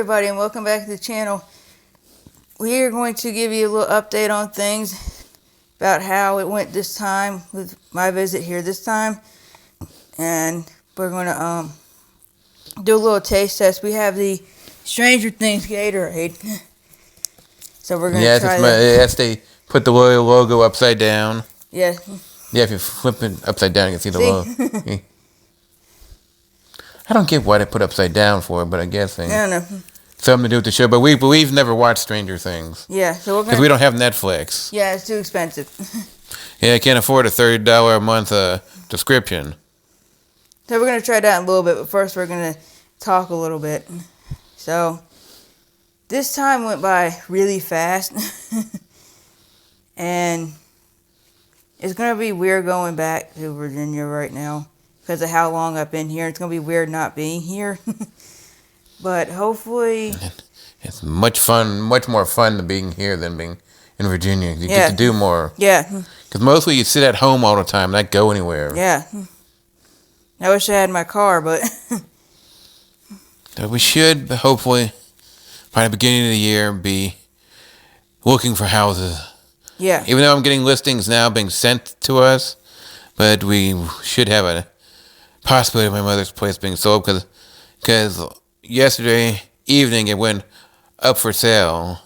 everybody, and welcome back to the channel. We are going to give you a little update on things about how it went this time with my visit here this time. And we're going to do a little taste test. We have the Stranger Things Gatorade. So we're going to try that. Yes, they put the logo upside down. Yeah. Yeah, if you flip it upside down, you can see the logo. I don't get why they put upside down for it, but I guess I don't know. Something to do with the show. But we've never watched Stranger Things. Yeah, so we're because we don't have Netflix. Yeah, it's too expensive. Yeah, I can't afford a $30 a month subscription. So we're gonna try that in a little bit, but first we're gonna talk a little bit. So this time went by really fast, and it's gonna be weird going back to Virginia right now because of how long I've been here. It's gonna be weird not being here. But hopefully... It's much more fun than being here than being in Virginia. You get to do more. Yeah. Because mostly you sit at home all the time, not go anywhere. Yeah. I wish I had my car, but... So we should, hopefully, by the beginning of the year, be looking for houses. Yeah. Even though I'm getting listings now being sent to us, but we should have a possibility of my mother's place being sold because yesterday evening it went up for sale.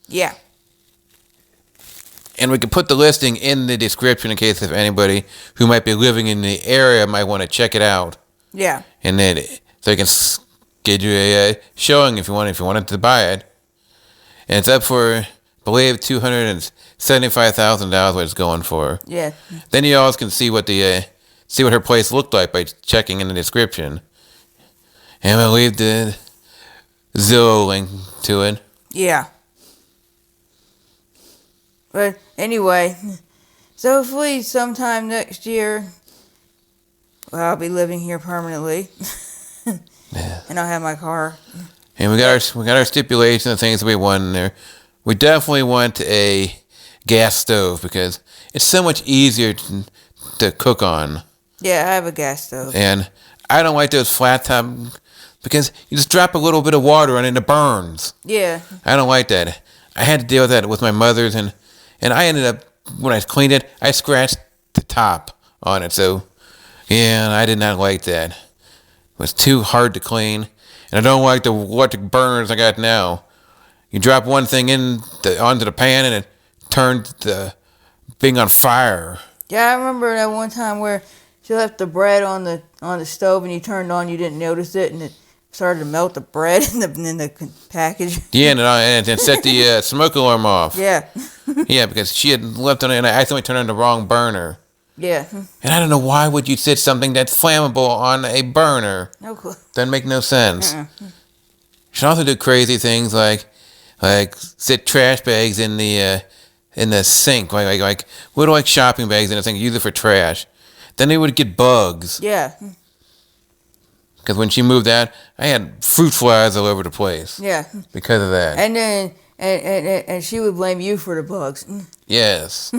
Yeah. And we could put the listing in the description in case if anybody who might be living in the area might want to check it out. Yeah. And then so you can schedule a showing if you wanted to buy it. And it's up for, I believe, $275,000 what it's going for. Yeah. Then you always can see what her place looked like by checking in the description. And we'll leave the Zillow link to it. Yeah. But anyway, so hopefully sometime next year, I'll be living here permanently. Yeah. And I'll have my car. And we got our stipulations and things that we want in there. We definitely want a gas stove because it's so much easier to cook on. Yeah, I have a gas stove. And I don't like those flat top because you just drop a little bit of water on it and it burns. Yeah. I don't like that. I had to deal with that with my mother's and I ended up, when I cleaned it, I scratched the top on it. So, yeah, I did not like that. It was too hard to clean. And I don't like the electric burners I got now. You drop one thing onto the pan and it turned to being on fire. Yeah, I remember that one time where she left the bread on the stove and you turned on, you didn't notice it, and it started to melt the bread in the package. Yeah, and it set the smoke alarm off. Yeah. Yeah, because she had left on it and I accidentally turned on the wrong burner. Yeah. And I don't know why would you set something that's flammable on a burner. No clue. Doesn't make no sense. Should also do crazy things like sit trash bags in the sink, like little shopping bags in the sink, use it for trash. Then they would get bugs. Yeah. Because when she moved out, I had fruit flies all over the place. Yeah. Because of that. And then and she would blame you for the bugs. Yes.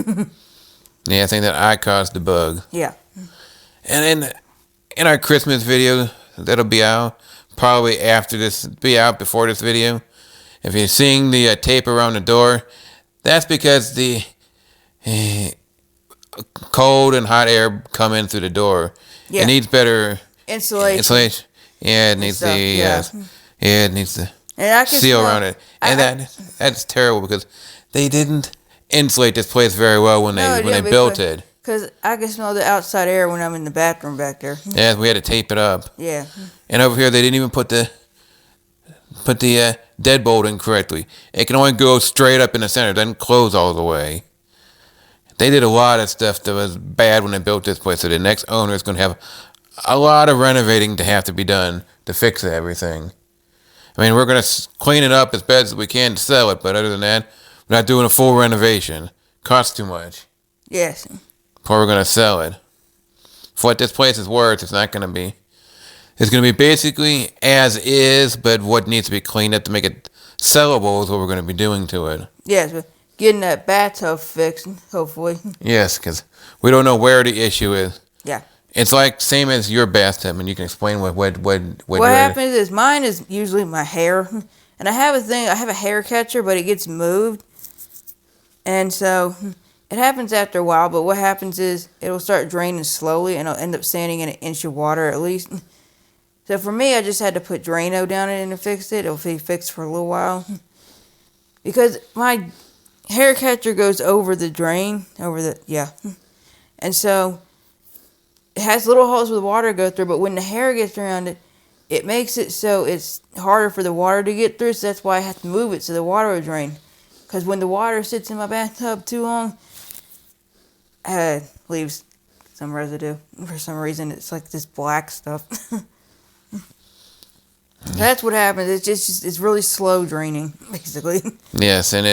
Yeah, I think that I caused the bug. Yeah. And then in our Christmas video that'll be out probably before this video. If you're seeing the tape around the door, that's because the cold and hot air come in through the door. Yeah. It needs better insulation. Yeah, it needs it needs the seal around it. And that's terrible because they didn't insulate this place very well when they built it. Because I can smell the outside air when I'm in the bathroom back there. Yeah, we had to tape it up. Yeah. And over here they didn't even put the deadbolt in correctly. It can only go straight up in the center. It doesn't close all the way. They did a lot of stuff that was bad when they built this place. So the next owner is going to have a lot of renovating to have to be done to fix everything. I mean, we're going to clean it up as best as we can to sell it. But other than that, we're not doing a full renovation. Costs too much. Yes. Before we're going to sell it. For what this place is worth, it's not going to be. It's going to be basically as is, but what needs to be cleaned up to make it sellable is what we're going to be doing to it. Yes, but getting that bathtub fixed, hopefully. Yes, because we don't know where the issue is. Yeah. It's like same as your bathtub, and you can explain what happens is mine is usually my hair, And I have a hair catcher, but it gets moved. And so it happens after a while, but what happens is it'll start draining slowly and it'll end up standing in an inch of water at least. So for me, I just had to put Drano down it and fix it. It'll be fixed for a little while. Because my hair catcher goes over the drain, and so it has little holes where the water go through, but when the hair gets around it, it makes it so it's harder for the water to get through, so that's why I have to move it so the water will drain. Because when the water sits in my bathtub too long, it leaves some residue. For some reason, it's like this black stuff. That's what happens. It's really slow draining, basically. Yes, and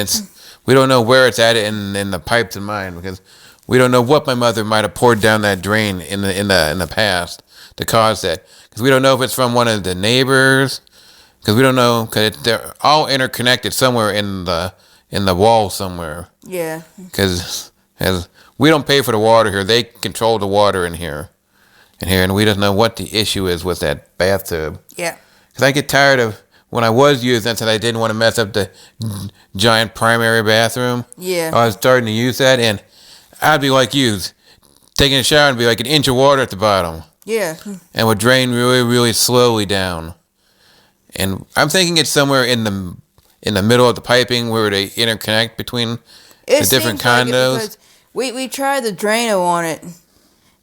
we don't know where it's at in the pipes in mine, because we don't know what my mother might have poured down that drain in the past to cause that. Because we don't know if it's from one of the neighbors. Because we don't know, because they're all interconnected somewhere in the wall somewhere. Yeah. Because we don't pay for the water here, they control the water in here, and we don't know what the issue is with that bathtub. Yeah. Because I get tired of, when I was using it, since I didn't want to mess up the giant primary bathroom. Yeah. I was starting to use that, and I'd be like you, taking a shower and be like an inch of water at the bottom. Yeah. And would drain really, really slowly down. And I'm thinking it's somewhere in the middle of the piping where they interconnect between the different condos. Like we tried the Drano on it,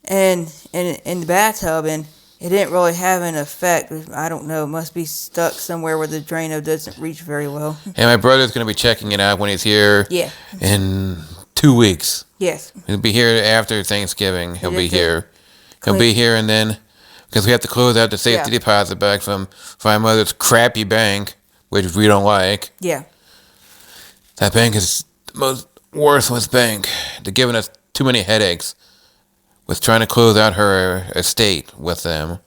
and in the bathtub, and it didn't really have an effect. I don't know. It must be stuck somewhere where the Drano doesn't reach very well. And my brother's going to be checking it out when he's here. Yeah. In 2 weeks. Yes. He'll be here after Thanksgiving. He'll be here. He'll be here, and then, because we have to close out the safety deposit back from my mother's crappy bank, which we don't like. Yeah. That bank is the most worthless bank. They're giving us too many headaches with trying to close out her estate with them.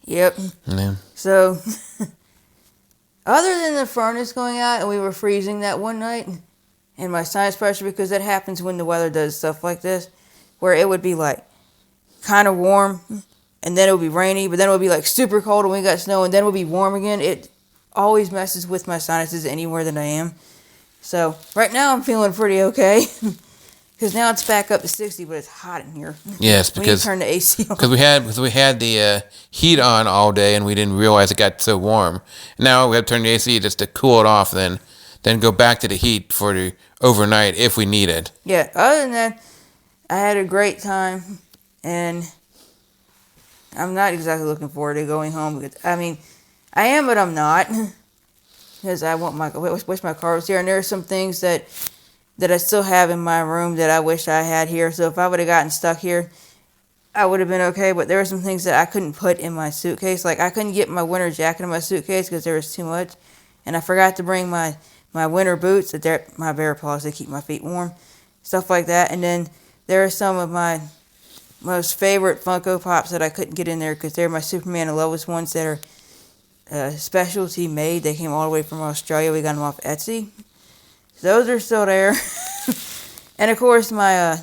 Yep. Yeah. So, other than the furnace going out and we were freezing that one night, and my sinus pressure, because that happens when the weather does stuff like this, where it would be like kind of warm, and then it would be rainy, but then it would be like super cold and we got snow, and then it would be warm again. It always messes with my sinuses anywhere that I am. So, right now I'm feeling pretty okay. Because now it's back up to 60, but it's hot in here. Yes, because turn the AC on. Because we had the heat on all day, and we didn't realize it got so warm. Now we have to turn the AC just to cool it off, then go back to the heat for the overnight if we need it. Yeah. Other than that, I had a great time, and I'm not exactly looking forward to going home. Because, I mean, I am, but I'm not. Because I wish my car was here, and there are some things that I still have in my room that I wish I had here. So if I would have gotten stuck here, I would have been okay. But there were some things that I couldn't put in my suitcase. Like I couldn't get my winter jacket in my suitcase because there was too much. And I forgot to bring my winter boots, my bear paws, to keep my feet warm. Stuff like that. And then there are some of my most favorite Funko Pops that I couldn't get in there because they're my Superman and Lois ones that are specialty made. They came all the way from Australia. We got them off Etsy. Those are still there. And of course my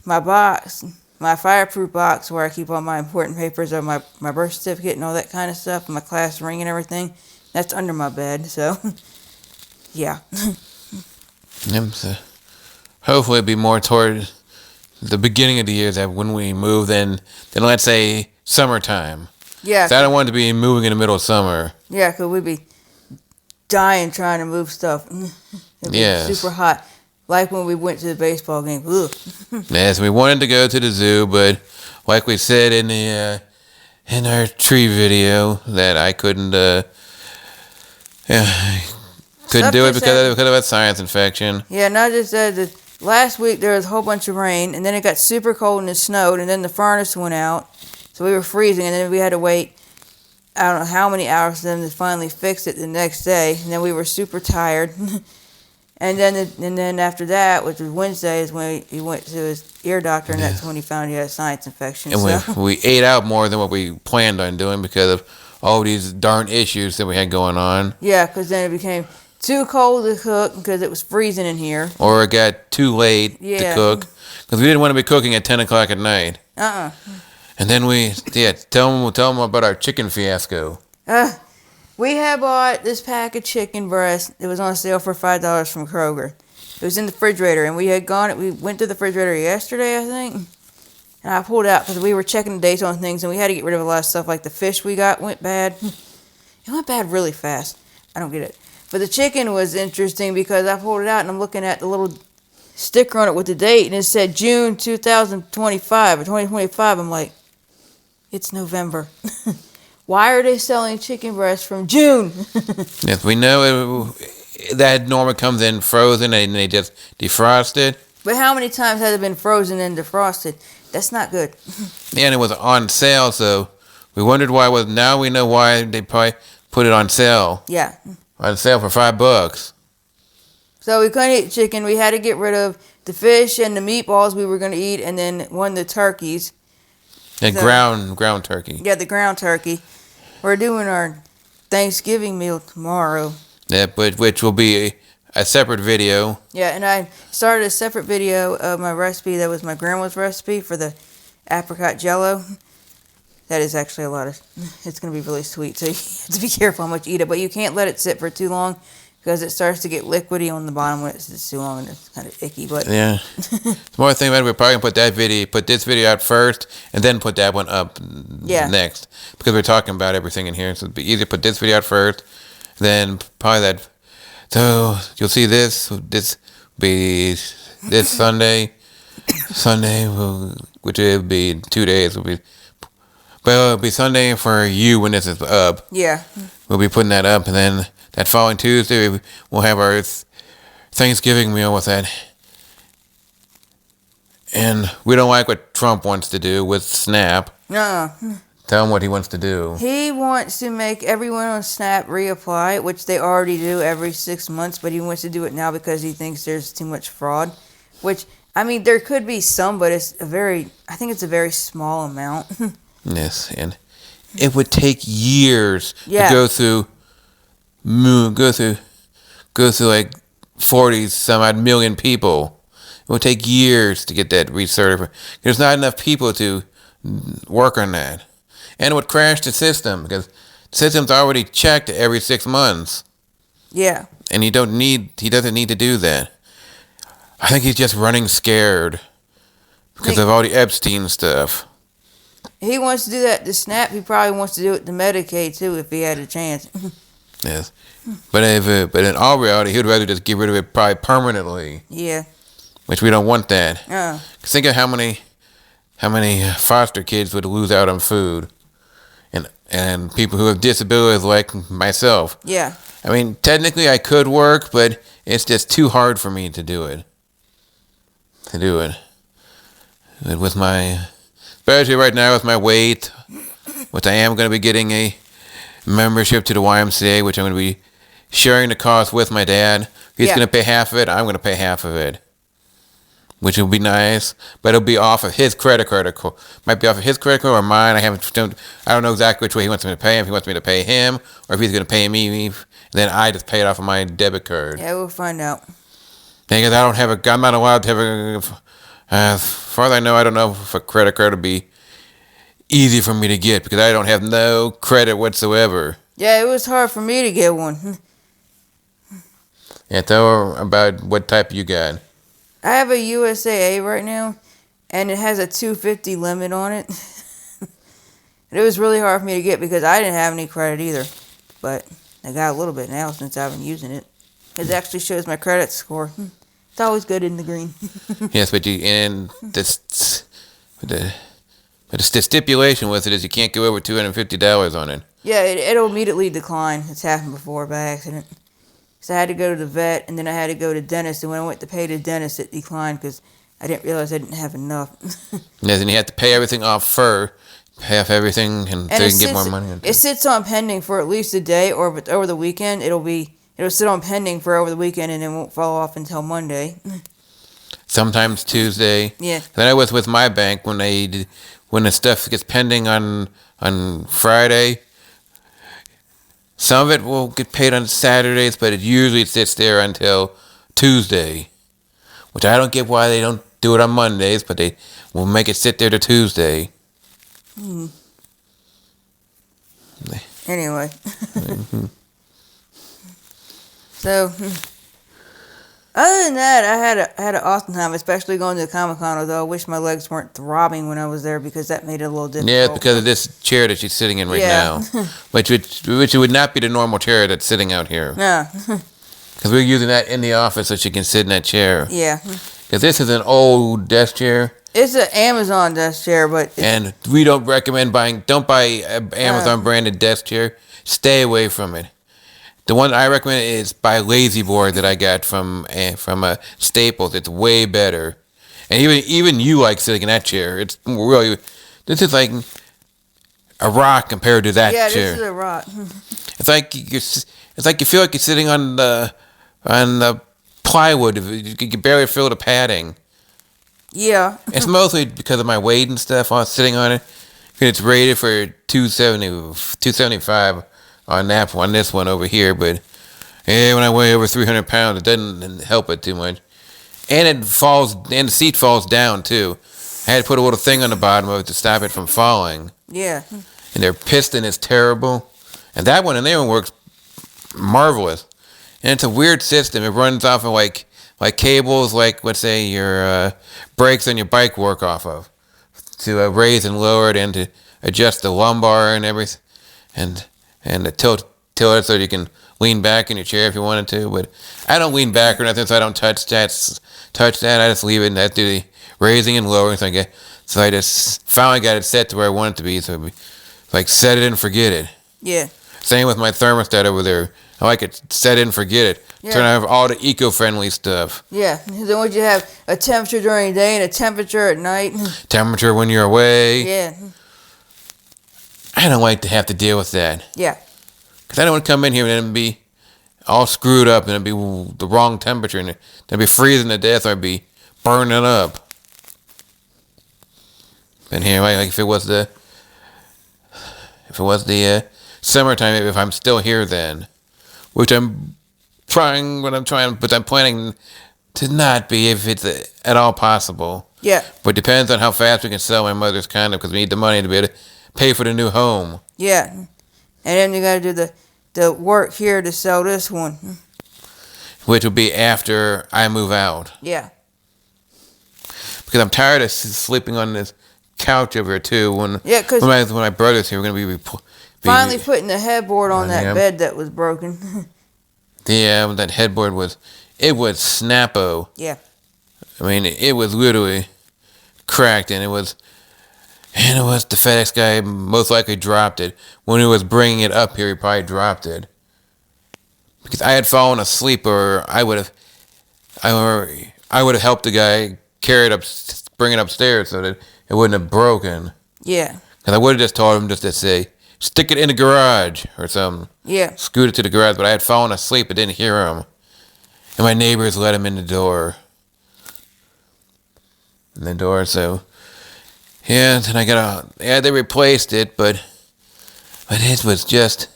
box, my fireproof box where I keep all my important papers of my birth certificate and all that kind of stuff, and my class ring and everything, that's under my bed, so yeah. So hopefully it'll be more toward the beginning of the year that when we move, then let's say summertime. Yeah. So I don't want to be moving in the middle of summer. Yeah, because we'd be dying trying to move stuff. It'd be super hot. Like when we went to the baseball game. Ugh. Yes, we wanted to go to the zoo, but like we said in our tree video, that I couldn't do it because of a sinus infection. Yeah, not just that. Last week there was a whole bunch of rain, and then it got super cold and it snowed, and then the furnace went out, so we were freezing, and then we had to wait I don't know how many hours for them to finally fix it the next day, and then we were super tired. And then after that, which was Wednesday, is when he went to his ear doctor, and that's when he found he had a sinus infection. And we ate out more than what we planned on doing because of all these darn issues that we had going on. Yeah, because then it became too cold to cook because it was freezing in here. Or it got too late to cook because we didn't want to be cooking at 10 o'clock at night. And then tell them about our chicken fiasco. We had bought this pack of chicken breast. It was on sale for $5 from Kroger. It was in the refrigerator, and we went to the refrigerator yesterday, I think. And I pulled it out because we were checking the dates on things, and we had to get rid of a lot of stuff. Like the fish we got went bad. It went bad really fast. I don't get it. But the chicken was interesting because I pulled it out, and I'm looking at the little sticker on it with the date, and it said June 2025 or 2025. I'm like, it's November. Why are they selling chicken breast from June? Yes, we know that normally comes in frozen and they just defrost it. But how many times has it been frozen and defrosted? That's not good. And it was on sale, so we wondered why it was. Now we know why they probably put it on sale. Yeah. On sale for $5. So we couldn't eat chicken. We had to get rid of the fish and the meatballs we were going to eat, and then one of the turkeys. And So- ground turkey. Yeah, the ground turkey. We're doing our Thanksgiving meal tomorrow. Yeah, which will be a separate video. Yeah, and I started a separate video of my recipe that was my grandma's recipe for the apricot jello. That is actually it's going to be really sweet, so you have to be careful how much you eat it. But you can't let it sit for too long because it starts to get liquidy on the bottom when it sits too long, and it's kind of icky. But Yeah. The more thing about it, we're probably going to put this video out first, and then put that one up next. Because we're talking about everything in here, so it'd be easier to put this video out first, then probably that. So you'll see this be this Sunday, which will be 2 days. But it'll be Sunday for you when this is up. yeah. We'll be putting that up, and then that following Tuesday we'll have our Thanksgiving meal with that. And we don't like what Trump wants to do with Snap. Tell him what he wants to do. He wants to make everyone on Snap reapply, which they already do every 6 months, but he wants to do it now because he thinks there's too much fraud. Which, I mean, there could be some, but I think it's a very small amount. Yes, and it would take years Yeah. to go through like 40 some odd million people. It would take years to get that recertified. There's not enough people to work on that. And it would crash the system because the system's already checked every 6 months. Yeah. And he doesn't need to do that. I think he's just running scared because of all the Epstein stuff. He wants to do that to Snap. He probably wants to do it to Medicaid, too, if he had a chance. Yes. But in all reality, he would rather just get rid of it probably permanently. Yeah. Which we don't want that. 'Cause think of how many foster kids would lose out on food, and people who have disabilities like myself. Yeah. I mean, technically I could work, but it's just too hard for me to do it. With my, especially right now with my weight, which I am going to be getting a membership to the YMCA, which I'm going to be sharing the cost with my dad. He's going to pay half of it. I'm going to pay half of it, which will be nice. But it'll be off of his credit card. Might be off of his credit card or mine. I don't know exactly which way he wants me to pay. If he wants me to pay him, or if he's going to pay me, then I just pay it off of my debit card. Yeah, we'll find out. Because I'm not allowed to have as far as I know, I don't know if a credit card would be easy for me to get because I don't have no credit whatsoever. Yeah, it was hard for me to get one. Yeah, tell her about what type you got. I have a USAA right now, and it has a $250 limit on it. It was really hard for me to get because I didn't have any credit either. But I got a little bit now since I've been using it. It actually shows my credit score. It's always good in the green. Yes, but the stipulation with it is you can't go over $250 on it. Yeah, it'll immediately decline. It's happened before by accident. So I had to go to the vet, and then I had to go to the dentist. And when I went to pay the dentist, it declined because I didn't realize I didn't have enough. Yes, and you have to pay everything off first. Pay off everything, and so you can get more money. It sits on pending for at least a day, or if it's over the weekend, it'll sit on pending for over the weekend, and it won't fall off until Monday. Sometimes Tuesday. Yeah. Then I was with my bank when the stuff gets pending on Friday. Some of it will get paid on Saturdays, but it usually sits there until Tuesday, which I don't get why they don't do it on Mondays, but they will make it sit there to Tuesday. Anyway. So, other than that, I had an awesome time, especially going to the Comic-Con, although I wish my legs weren't throbbing when I was there because that made it a little difficult. Yeah, because of this chair that she's sitting in right Yeah. now, which would not be the normal chair that's sitting out here. No. Because we're using that in the office so she can sit in that chair. Yeah. Because this is an old desk chair. It's an Amazon desk chair, but... And we don't recommend don't buy an Amazon branded desk chair. Stay away from it. The one I recommend is by Lazy Boy that I got from Staples. It's way better. And even you like sitting in that chair. It's really... This is like a rock compared to that chair. Yeah, this is a rock. It's like you feel like you're sitting on the plywood. You can barely feel the padding. Yeah. It's mostly because of my weight and stuff. I was sitting on it. And it's rated for 275 on this one over here. But yeah, when I weigh over 300 pounds, it doesn't help it too much. And the seat falls down too. I had to put a little thing on the bottom of it to stop it from falling. Yeah. And their piston is terrible. And that one and their one works marvelous. And it's a weird system. It runs off of like cables, like let's say your brakes on your bike work off of, to raise and lower it and to adjust the lumbar and everything, and to tilt it so you can lean back in your chair if you wanted to. But I don't lean back or nothing, so I don't touch that. I just leave it and I do the raising and lowering. So I just finally got it set to where I want it to be. So it'd be like set it and forget it. Yeah. Same with my thermostat over there. I like it set it and forget it. Yeah. Turn off all the eco-friendly stuff. Yeah. Then would you have a temperature during the day and a temperature at night? Temperature when you're away. Yeah. I don't like to have to deal with that. Yeah. Because I don't want to come in here and then be all screwed up and it'd be the wrong temperature and it'd be freezing to death or I'd be burning up. And here, like if it was the summertime, if I'm still here then, which I'm trying, but I'm planning to not be if it's at all possible. Yeah. But it depends on how fast we can sell my mother's condo because we need the money to be able to pay for the new home. Yeah. And then you got to do the work here to sell this one. Which will be after I move out. Yeah. Because I'm tired of sleeping on this couch over here too. When my brother's here, we're going to be finally putting the headboard on that bed that was broken. Yeah, that headboard was snappo. Yeah. I mean, it was literally cracked, and it was the FedEx guy most likely dropped it. When he was bringing it up here, he probably dropped it. Because I had fallen asleep, or I would have helped the guy carry it bring it upstairs so that it wouldn't have broken. Yeah. Because I would have just told him just to say, stick it in the garage or something. Yeah. Scoot it to the garage, but I had fallen asleep. I didn't hear him. And my neighbors let him in the door. So, yeah, then they replaced it, but it was just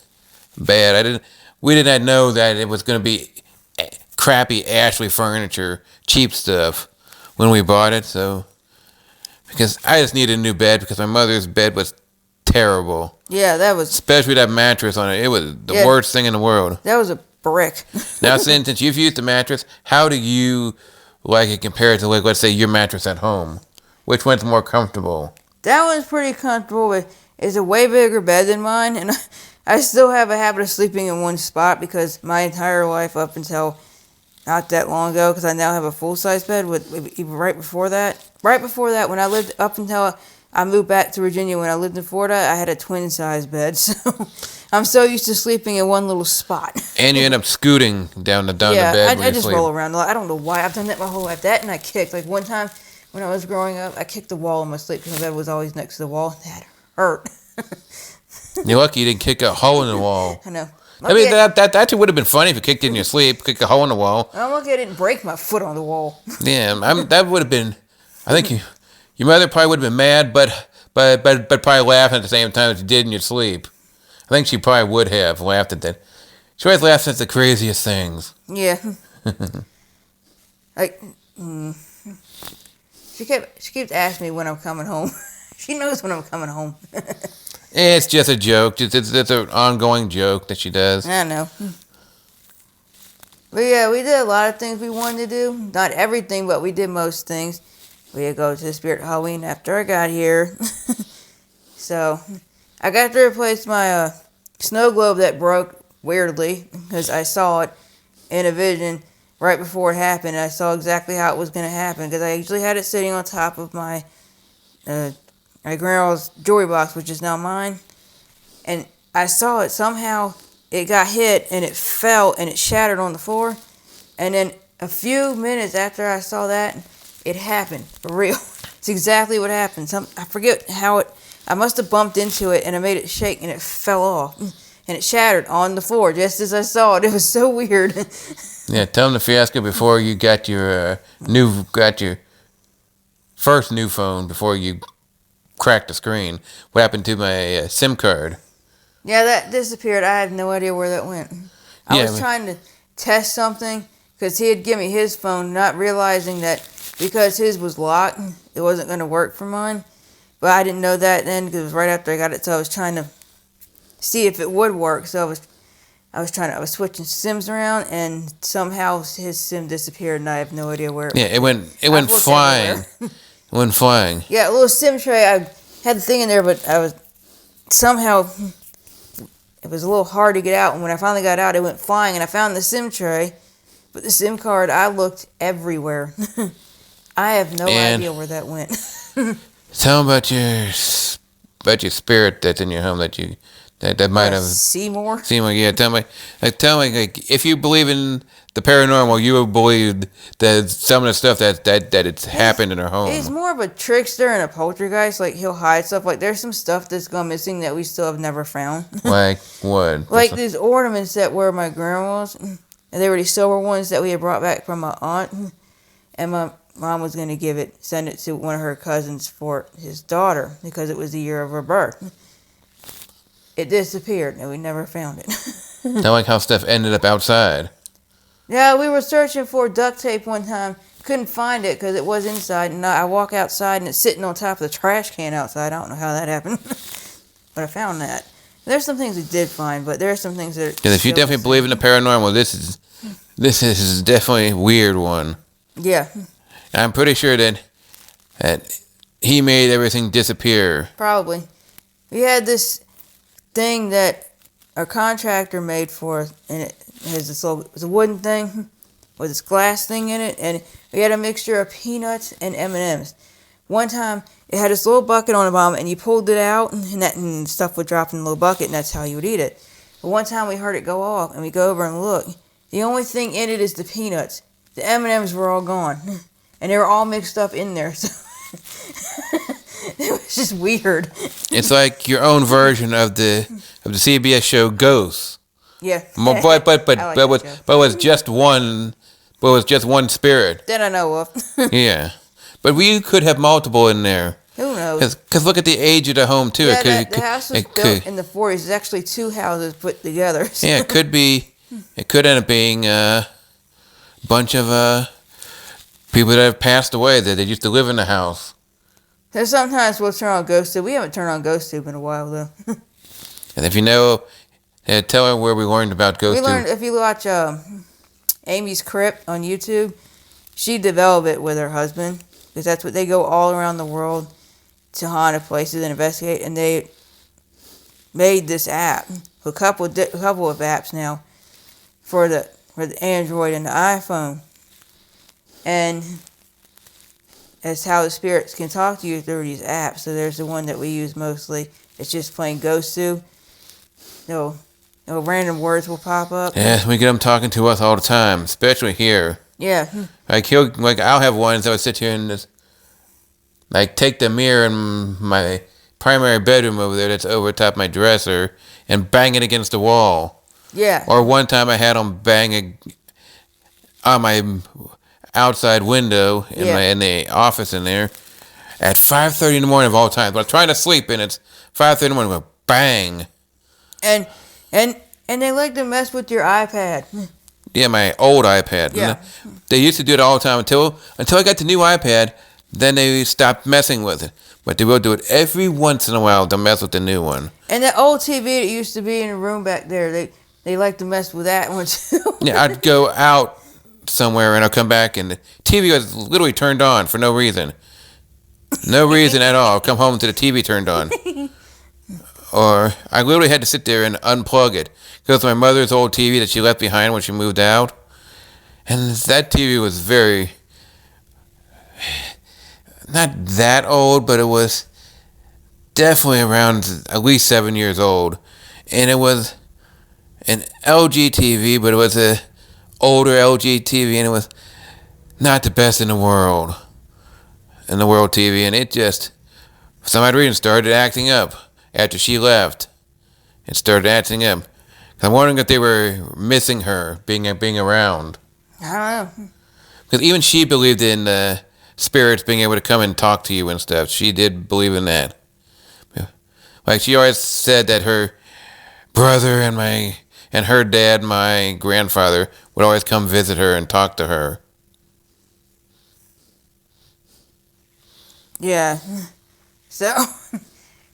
bad. We did not know that it was going to be crappy Ashley furniture, cheap stuff, when we bought it, so, because I just needed a new bed because my mother's bed was terrible. Yeah, that was... Especially that mattress on it. It was the worst thing in the world. That was a brick. Now, since you've used the mattress, how do you like it compared to, like, let's say, your mattress at home? Which one's more comfortable? That one's pretty comfortable, but it's a way bigger bed than mine, and I still have a habit of sleeping in one spot because my entire life up until not that long ago, because I now have a full-size bed, right before that, when I lived up until I moved back to Virginia, when I lived in Florida, I had a twin-size bed, so I'm so used to sleeping in one little spot. And you end up scooting down the bed. Yeah, I just roll around a lot. I don't know why. I've done that my whole life. That and I kicked. Like one time when I was growing up, I kicked the wall in my sleep because my bed was always next to the wall. That hurt. You're lucky you didn't kick a hole in the wall. I know. I mean, that actually would have been funny if you kicked it in your sleep, kick a hole in the wall. I'm lucky I didn't break my foot on the wall. Yeah, that would have been, I think your mother probably would have been mad, but probably laughing at the same time as you did in your sleep. I think she probably would have laughed at that. She always laughs at the craziest things. Yeah. She keeps asking me when I'm coming home. She knows when I'm coming home. It's just a joke. It's an ongoing joke that she does. I know. But yeah, we did a lot of things we wanted to do. Not everything, but we did most things. We had to go to the Spirit Halloween after I got here. So, I got to replace my snow globe that broke weirdly because I saw it in a vision right before it happened. I saw exactly how it was going to happen because I usually had it sitting on top of my grandma's jewelry box, which is now mine. And I saw it somehow. It got hit and it fell and it shattered on the floor. And then a few minutes after I saw that, it happened for real. It's exactly what happened. I forget how it. I must have bumped into it and I made it shake and it fell off and it shattered on the floor just as I saw it. It was so weird. Yeah, tell them the fiasco before you got your first new phone before you cracked the screen. What happened to my SIM card? Yeah, that disappeared. I have no idea where that went. I was trying to test something because he had given me his phone, not realizing that because his was locked, it wasn't going to work for mine. But I didn't know that then because it was right after I got it, so I was trying to see if it would work. So I was switching SIMs around, and somehow his SIM disappeared, and I have no idea where. Yeah, it went flying. It went flying. Yeah, a little SIM tray. I had the thing in there, but I was somehow. It was a little hard to get out, and when I finally got out, it went flying, and I found the SIM tray. But the SIM card, I looked everywhere. I have no idea where that went. Tell them about your spirit that's in your home that might have Seymour. Yeah, tell me like, if you believe in the paranormal, you would believe that some of the stuff that it's happened in her home. He's more of a trickster and a poltergeist. Like he'll hide stuff. Like there's some stuff that's gone missing that we still have never found. Like what? Like these ornaments that were my grandma's, and they were these silver ones that we had brought back from my aunt, and my mom was going to send it to one of her cousins for his daughter because it was the year of her birth. It disappeared and we never found it. I like how stuff ended up outside. Yeah, we were searching for duct tape one time. Couldn't find it because it was inside. And I walk outside and it's sitting on top of the trash can outside. I don't know how that happened. But I found that. There's some things we did find, but there are some things that... Because if you definitely believe in the paranormal, this is definitely a weird one. Yeah. I'm pretty sure that he made everything disappear. Probably. We had this thing that our contractor made for us, and it was a wooden thing with this glass thing in it, and we had a mixture of peanuts and M&Ms. One time, it had this little bucket on the bottom, and you pulled it out, and stuff would drop in the little bucket, and that's how you would eat it. But one time, we heard it go off, and we go over and look. The only thing in it is the peanuts. The M&Ms were all gone, and they were all mixed up in there. So it was just weird. It's like your own version of the CBS show Ghosts. Yeah. But was just one spirit. That I know of. Yeah. But we could have multiple in there. Who knows? Because look at the age of the home, too. Yeah, the house was built in the 40s. It's actually two houses put together. So. Yeah, it could end up being a bunch of people that have passed away that they used to live in the house. So sometimes we'll turn on GhostTube. We haven't turned on GhostTube in a while, though. And if you know, tell her where we learned about GhostTube. We learned, if you watch Amy's Crypt on YouTube, she developed it with her husband. Because that's what they go all around the world to haunted places and investigate. And they made this app, a couple of apps now, for the Android and the iPhone. And that's how the spirits can talk to you through these apps. So there's the one that we use mostly. It's just plain GhostTube. No random words will pop up. Yeah, we get them talking to us all the time, especially here. Yeah. I'll have ones that would sit here and just, take the mirror in my primary bedroom over there that's over top my dresser and bang it against the wall. Yeah. Or one time I had them bang on my outside window in the office in there at 5:30 in the morning of all times. But I'm trying to sleep and it's 5:30 in the morning. Go bang. And they like to mess with your iPad. Yeah, my old iPad. Yeah. They used to do it all the time until I got the new iPad. then they stopped messing with it. But they will do it every once in a while to mess with the new one. And that old TV that used to be in the room back there, they like to mess with that one too. Yeah, I'd go out somewhere and I'll come back and the TV was literally turned on for no reason. No reason at all. I'll come home to the TV turned on. Or I literally had to sit there and unplug it. Because my mother's old TV that she left behind when she moved out. And that TV was very, not that old, but it was definitely around at least 7 years old. And it was an LG TV, but it was a older LG TV, and it was not the best in the world. TV, and it just, for some odd reason, started acting up after she left. It started acting up. I'm wondering if they were missing her being around. I don't know. Because even she believed in spirits being able to come and talk to you and stuff. She did believe in that. Like she always said that her brother and her dad, my grandfather, would always come visit her and talk to her. Yeah. So,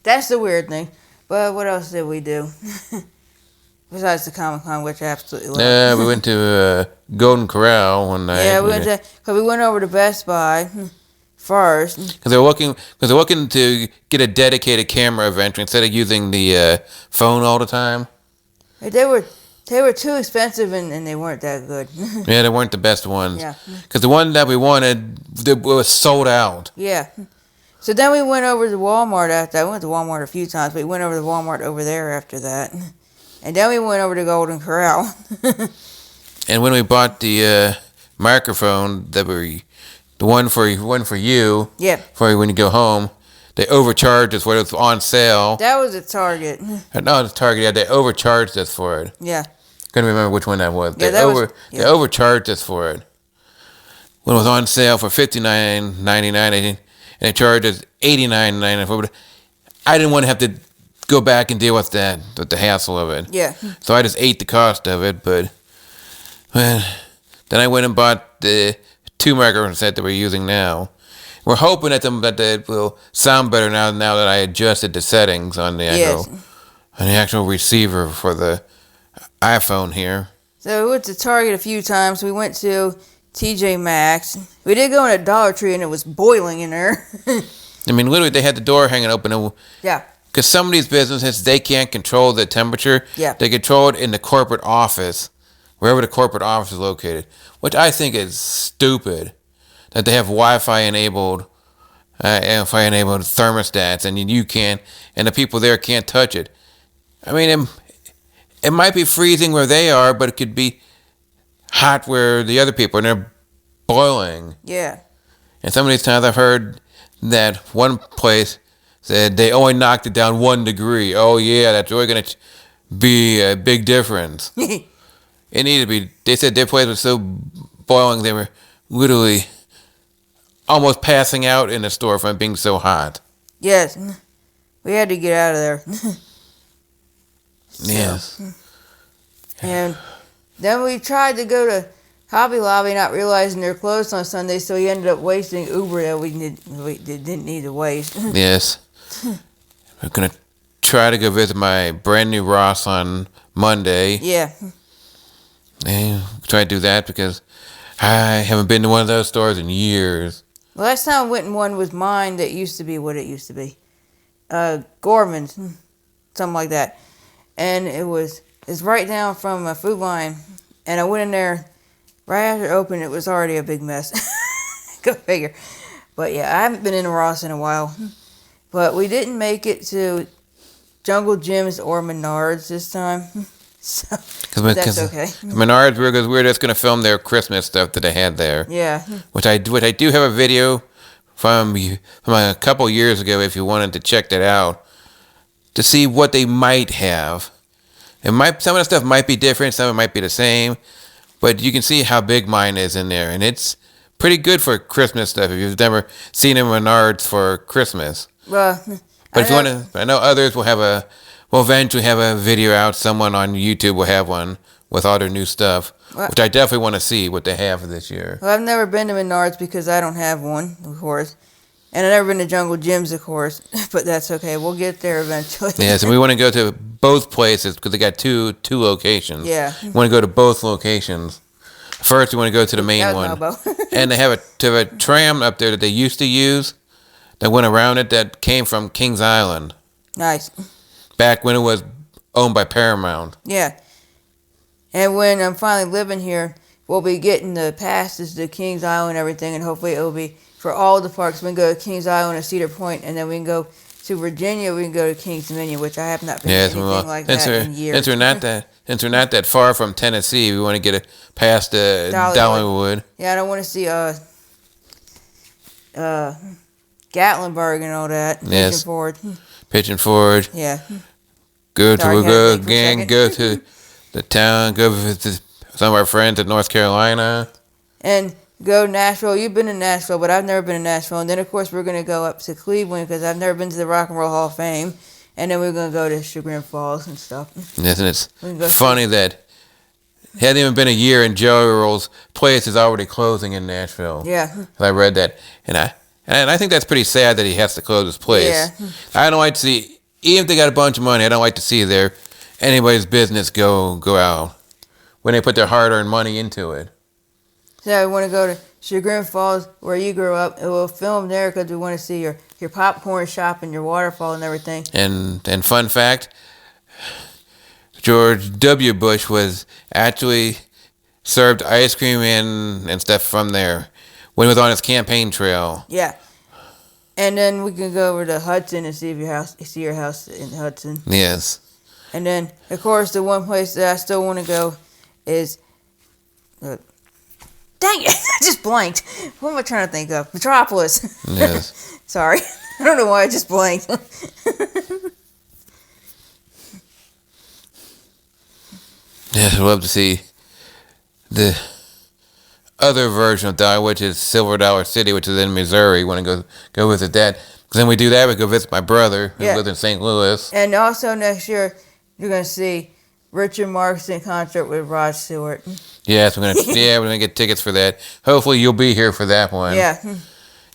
that's the weird thing. But what else did we do? Besides the Comic-Con, which I absolutely love. We went to Golden Corral one night. Yeah, because we went over to Best Buy first. Because they're looking to get a dedicated camera eventually instead of using the phone all the time. They were too expensive and they weren't that good. Yeah, they weren't the best ones. Yeah. Because the one that we wanted, it was sold out. Yeah. So then we went over to Walmart after. I went to Walmart a few times, but we went over to Walmart over there after that. And then we went over to Golden Corral. And when we bought the microphone, the one for you, Yeah. for when you go home, they overcharged us when it was on sale. That was at Target. No, it's Target. Yeah, they overcharged us for it. Yeah. Couldn't remember which one that was. Yeah, They overcharged us for it. When it was on sale for $59.99, and they charged us $89.99 for it. I didn't want to have to go back and deal with the hassle of it. Yeah. So I just ate the cost of it, but then I went and bought the 2 microphone set that we're using now. We're hoping that it will sound better now that I adjusted the settings on the actual receiver for the iPhone here. So we went to Target a few times. We went to TJ Maxx. We did go in a Dollar Tree and it was boiling in there. I mean, literally, they had the door hanging open. Yeah. Because some of these businesses, they can't control the temperature. Yeah. They control it in the corporate office, wherever the corporate office is located, which I think is stupid. That they have Wi-Fi enabled thermostats, and you can't, and the people there can't touch it. I mean, it might be freezing where they are, but it could be hot where the other people are, and they're boiling. Yeah. And some of these times I've heard that one place said they only knocked it down 1 degree. Oh yeah, that's really going to be a big difference. It needed to be. They said their place was so boiling they were literally almost passing out in the store from being so hot. Yes. We had to get out of there. Yes. And then we tried to go to Hobby Lobby, not realizing they're closed on Sunday, so we ended up wasting Uber that we didn't need to waste. Yes. We're going to try to go visit my brand new Ross on Monday. Yeah. And try to do that because I haven't been to one of those stores in years. Last time I went in one was mine that used to be what it used to be. Gorman's, something like that. And it's right down from a Food Line. And I went in there right after it opened. It was already a big mess. Go figure. But yeah, I haven't been in a Ross in a while. But we didn't make it to Jungle Gyms or Menards this time. So that's okay. Menards, we're just going to film their Christmas stuff that they had there. Yeah. Which I do have a video from a couple years ago if you wanted to check that out. To see what they might have. Some of the stuff might be different, some of it might be the same, but you can see how big mine is in there, and it's pretty good for Christmas stuff if you've never seen in Menards for Christmas. Well, but if you want to, I know others will eventually have a video out. Someone on YouTube will have one with all their new stuff. Well, which I definitely want to see what they have for this year. I've never been to Menards because I don't have one, of course. And I've never been to Jungle Gyms, of course. But that's okay. We'll get there eventually. Yes, and we want to go to both places because they got two locations. Yeah. We want to go to both locations. First, we want to go to the main one. And they have a tram up there that they used to use that went around it that came from Kings Island. Nice. Back when it was owned by Paramount. Yeah. And when I'm finally living here, we'll be getting the passes to Kings Island and everything, and hopefully it'll be for all the parks. We can go to Kings Island or Cedar Point, and then we can go to Virginia. We can go to Kings Dominion, which I have not been to anything like that in years. Since we're not that far from Tennessee, we want to get it past Dollywood. Yeah, I don't want to see Gatlinburg and all that. Yes. Pigeon Forge. Forge. Yeah. Go Sorry, to the town. Go visit some of our friends in North Carolina. And go to Nashville. You've been to Nashville, but I've never been to Nashville. And then, of course, we're going to go up to Cleveland because I've never been to the Rock and Roll Hall of Fame. And then we're going to go to Chagrin Falls and stuff. Yes, and it's funny that it hadn't even been a year and Joe Earl's place is already closing in Nashville. Yeah. I read that. And I think that's pretty sad that he has to close his place. Yeah. I don't like to see, even if they got a bunch of money, I don't like to see anybody's business go out when they put their hard-earned money into it. So I want to go to Chagrin Falls, where you grew up, and we'll film there because we want to see your popcorn shop and your waterfall and everything. And fun fact, George W. Bush was actually served ice cream and stuff from there when he was on his campaign trail. Yeah. And then we can go over to Hudson and see your house in Hudson. Yes. And then, of course, the one place that I still want to go is... dang it! I just blanked. What am I trying to think of? Metropolis. Yes. Sorry. I don't know why I just blanked. Yes, I'd love to see the other version of Dollar, which is Silver Dollar City, which is in Missouri. Want to go visit that? Because then we do that, we go visit my brother who lives in St. Louis. And also next year, you're going to see Richard Marx in concert with Rod Stewart. Yes, we're gonna get tickets for that. Hopefully, you'll be here for that one. Yeah.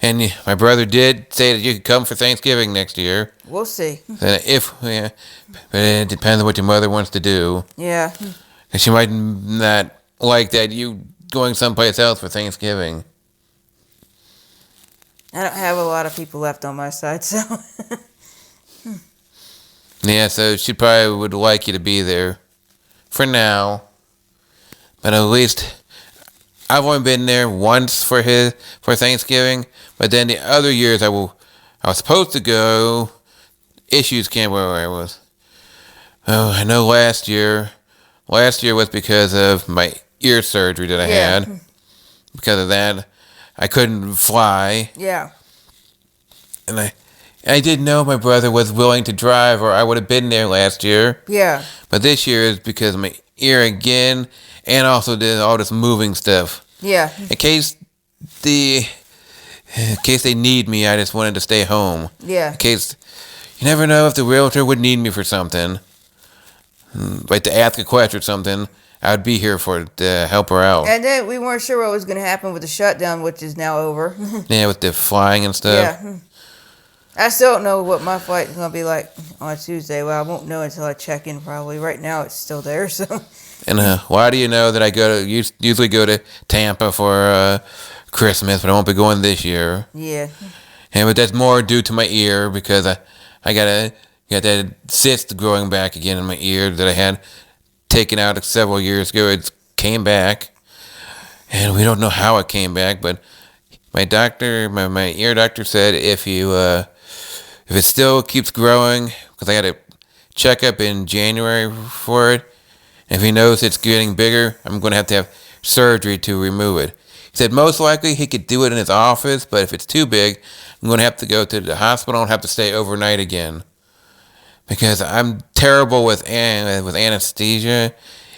And my brother did say that you could come for Thanksgiving next year. We'll see. But it depends on what your mother wants to do. Yeah. And she might not like that you going someplace else for Thanksgiving. I don't have a lot of people left on my side, so. Yeah, so she probably would like you to be there for now. But at least I've only been there once for Thanksgiving. But then the other years I was supposed to go issues camp where I was. Oh, I know last year was because of my ear surgery that I had. Because of that, I couldn't fly. Yeah. And I didn't know my brother was willing to drive, or I would have been there last year. Yeah. But this year is because of my ear again, and also did all this moving stuff. Yeah. In case they need me, I just wanted to stay home. Yeah. In case you never know if the realtor would need me for something, like to ask a question or something. I would be here to help her out. And then we weren't sure what was going to happen with the shutdown, which is now over. Yeah, with the flying and stuff. Yeah. I still don't know what my flight is going to be like on Tuesday. Well, I won't know until I check in probably. Right now it's still there, so. And why do you know that I usually go to Tampa for Christmas, but I won't be going this year. Yeah. And but that's more due to my ear because I got that cyst growing back again in my ear that I had taken out several years ago. It came back, and we don't know how it came back, but my doctor, my ear doctor said if it still keeps growing, because I had a checkup in January for it, and if he knows it's getting bigger, I'm going to have surgery to remove it. He said most likely he could do it in his office, but if it's too big, I'm going to have to go to the hospital and have to stay overnight again. Because I'm terrible with anesthesia.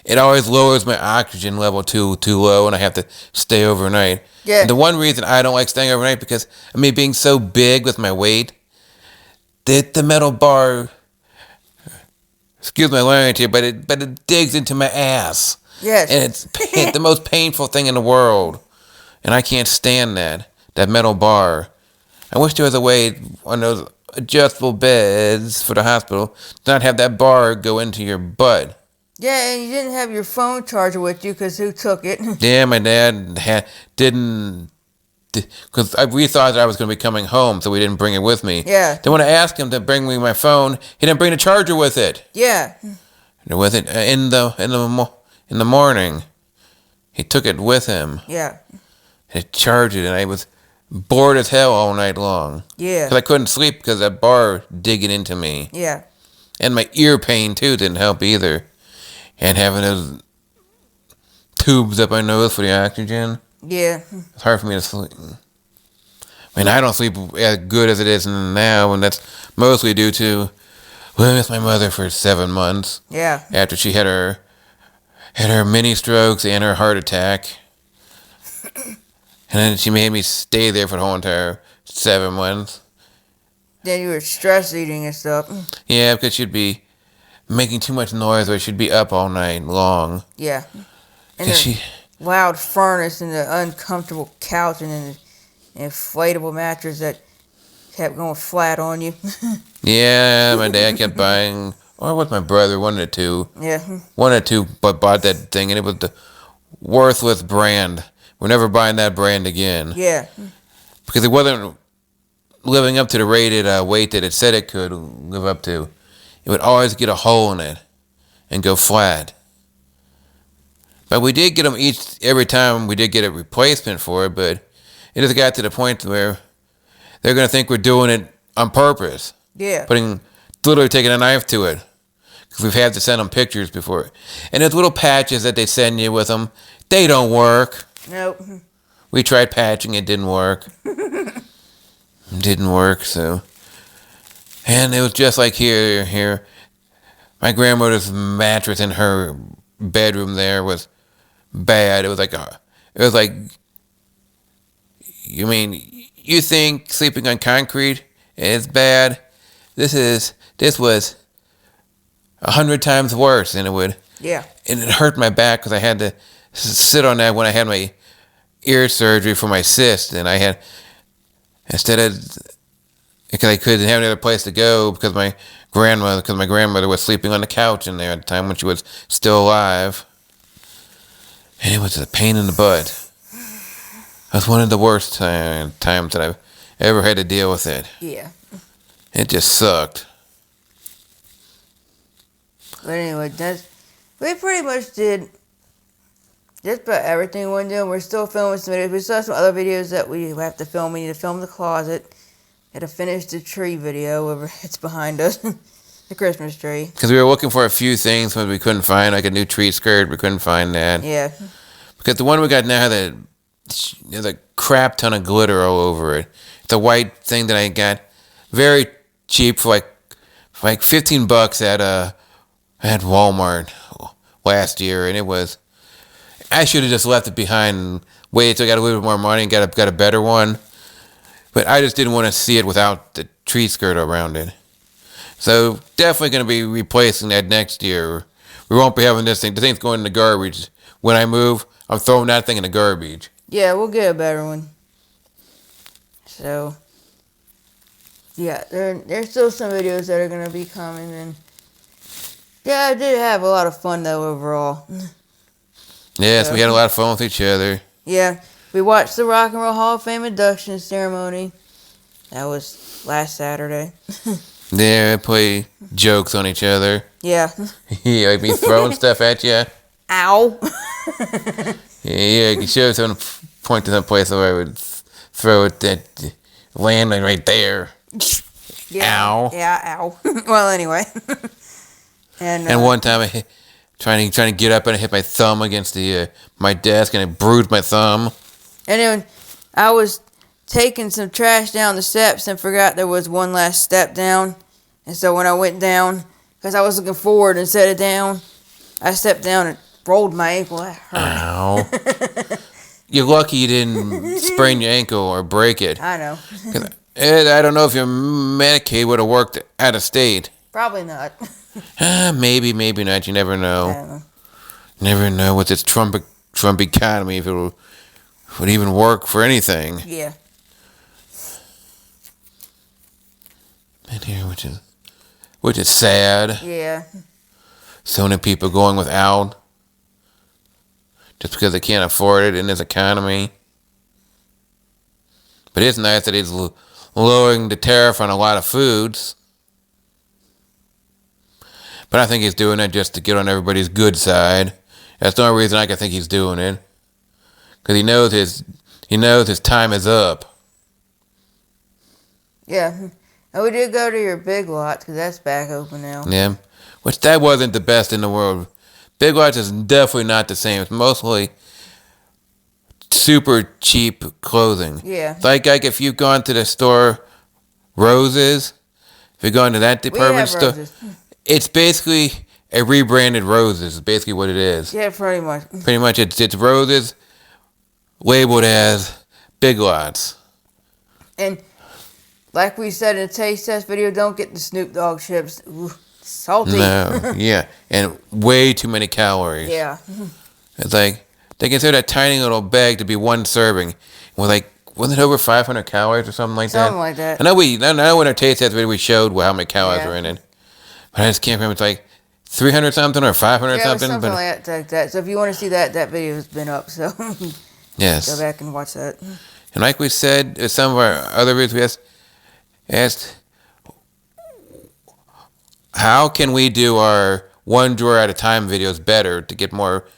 It always lowers my oxygen level too low, and I have to stay overnight. Yeah. And the one reason I don't like staying overnight because being so big with my weight, the metal bar, excuse my language here, but it digs into my ass. Yes. And it's the most painful thing in the world. And I can't stand that metal bar. I wish there was a way on those adjustable beds for the hospital to not have that bar go into your butt. Yeah, and you didn't have your phone charger with you because who took it? Yeah, my dad didn't, because we thought that I was going to be coming home, so we didn't bring it with me. Yeah. Then when I asked him to bring me my phone, he didn't bring the charger with it. Yeah. With it in the morning, he took it with him. Yeah. And it charged it, and I was bored as hell all night long. Yeah. Because I couldn't sleep because that bar digging into me. Yeah. And my ear pain, too, didn't help either. And having those tubes up my nose for the oxygen. Yeah. It's hard for me to sleep. I mean, I don't sleep as good as it is now, and that's mostly due to living with my mother for 7 months. Yeah. After she had her mini strokes and her heart attack. And then she made me stay there for the whole entire 7 months. Then you were stress eating and stuff. Yeah, because she'd be making too much noise or she'd be up all night long. Yeah. And And the loud furnace and the uncomfortable couch and the inflatable mattress that kept going flat on you. Yeah, my dad kept buying, or with my brother, one of the two. Yeah. One or two bought that thing, and it was the worthless brand. We're never buying that brand again. Yeah. Because it wasn't living up to the rated weight that it said it could live up to. It would always get a hole in it and go flat. But we did get them every time we did get a replacement for it, but it just got to the point where they're going to think we're doing it on purpose. Yeah. Literally taking a knife to it. Because we've had to send them pictures before. And there's little patches that they send you with them. They don't work. Nope. We tried patching, it didn't work. Didn't work, so. And it was just like here. My grandmother's mattress in her bedroom there was bad. It was like, you mean, you think sleeping on concrete is bad? This was 100 times worse, and it would. Yeah. And it hurt my back because I had to sit on that when I had my ear surgery for my cyst, and I had, because I couldn't have another place to go because my grandmother was sleeping on the couch in there at the time when she was still alive. And it was a pain in the butt. It was one of the worst times that I've ever had to deal with it. Yeah. It just sucked. But anyway, we pretty much did just about everything we wanted to do. We're still filming some videos. We still have some other videos that we have to film. We need to film the closet. Had to finish the tree video over it's behind us. The Christmas tree. Because we were looking for a few things but we couldn't find, like a new tree skirt. We couldn't find that. Yeah. Because the one we got now there's a crap ton of glitter all over it. It's a white thing that I got very cheap for like $15 at Walmart last year, and it was. I should have just left it behind and waited till I got a little bit more money and got a better one. But I just didn't want to see it without the tree skirt around it. So definitely going to be replacing that next year. We won't be having this thing. The thing's going in the garbage. When I move, I'm throwing that thing in the garbage. Yeah, we'll get a better one. So, yeah, there's still some videos that are going to be coming. And yeah, I did have a lot of fun, though, overall. Yes, we had a lot of fun with each other. Yeah, we watched the Rock and Roll Hall of Fame induction ceremony. That was last Saturday. Yeah, we play jokes on each other. Yeah. Yeah, like me throwing stuff at you. Ow. Yeah, you should have someone point to some place where I would throw it that land right there. Yeah. Ow. Yeah, ow. Well, anyway. And one time I trying to get up and I hit my thumb against my desk and it bruised my thumb. And then I was taking some trash down the steps and forgot there was one last step down. And so when I went down, because I was looking forward and set it down, I stepped down and rolled my ankle. That hurt. Ow. You're lucky you didn't sprain your ankle or break it. I know. I don't know if your Medicaid would have worked out of state. Probably not. Maybe not. You never I know. don't know. Never know with this Trump economy if would even work for anything. Yeah. And here, which is sad. Yeah. So many people going without just because they can't afford it in this economy. But it's nice that he's lowering the tariff on a lot of foods. But I think he's doing it just to get on everybody's good side. That's the only reason I can think he's doing it. Because he knows his time is up. Yeah. And we did go to your Big Lots because that's back open now. Yeah. Which that wasn't the best in the world. Big Lots is definitely not the same. It's mostly super cheap clothing. Yeah. Like if you've gone to the store Roses, if you've gone to that department store, Roses. it's basically a rebranded Roses. Is basically what it is. Yeah, pretty much. Pretty much, it's Roses labeled as Big Lots. And like we said in the taste test video, don't get the Snoop Dogg chips. Ooh, salty. No, yeah, and way too many calories. Yeah. It's like they consider that tiny little bag to be one serving. With like, wasn't it over 500 calories or something like that? Something like that. I know in our taste test video we showed how many calories were in it. But I just can't remember. It's like 300 something or 500 something. Something like that. So if you want to see that video has been up. So yes. go back and watch that. And like we said, some of our other videos, we asked, how can we do our one drawer at a time videos better to get more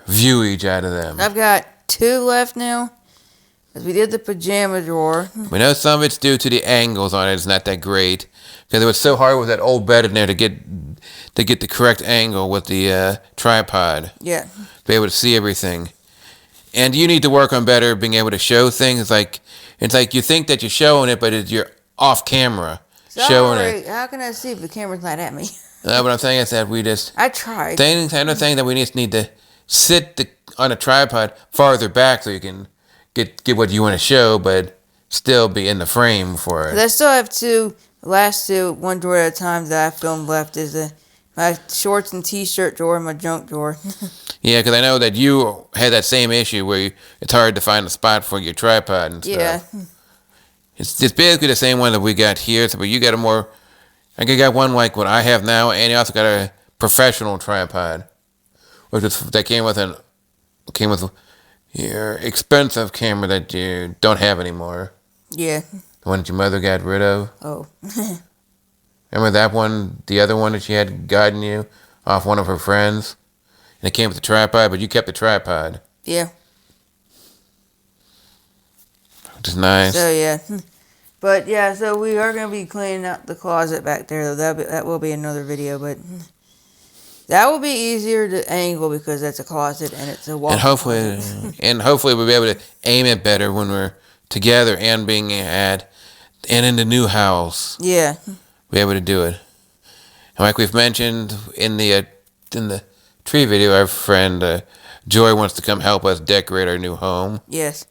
viewage out of them? I've got 2 left now. Because we did the pajama drawer. We know some of it's due to the angles on it. It's not that great. Because it was so hard with that old bed in there to get the correct angle with the tripod. Yeah. To be able to see everything. And you need to work on better being able to show things. It's like you think that you're showing it, but you're off camera showing it. How can I see if the camera's not at me? What I'm saying is that we just... I tried. Another thing that we just need to sit on a tripod farther back so you can get what you want to show, but still be in the frame for it. I still have last two, one drawer at a time that I filmed left is my shorts and t-shirt drawer and my junk drawer. Yeah, because I know that you had that same issue where it's hard to find a spot for your tripod and stuff. Yeah. It's basically the same one that we got here, but you got a more... I got one like what I have now, and you also got a professional tripod, that came with your expensive camera that you don't have anymore. Yeah. The one that your mother got rid of. Oh. Remember that one, the other one that she had gotten you off one of her friends? And it came with the tripod, but you kept the tripod. Yeah. Which is nice. So, yeah. But, yeah, so we are going to be cleaning out the closet back there, though. That will be another video, but that will be easier to angle because that's a closet and it's a wall. And hopefully we'll be able to aim it better when we're together and being in the new house. Yeah. Be able to do it. And like we've mentioned in the tree video, our friend Joy wants to come help us decorate our new home. Yes.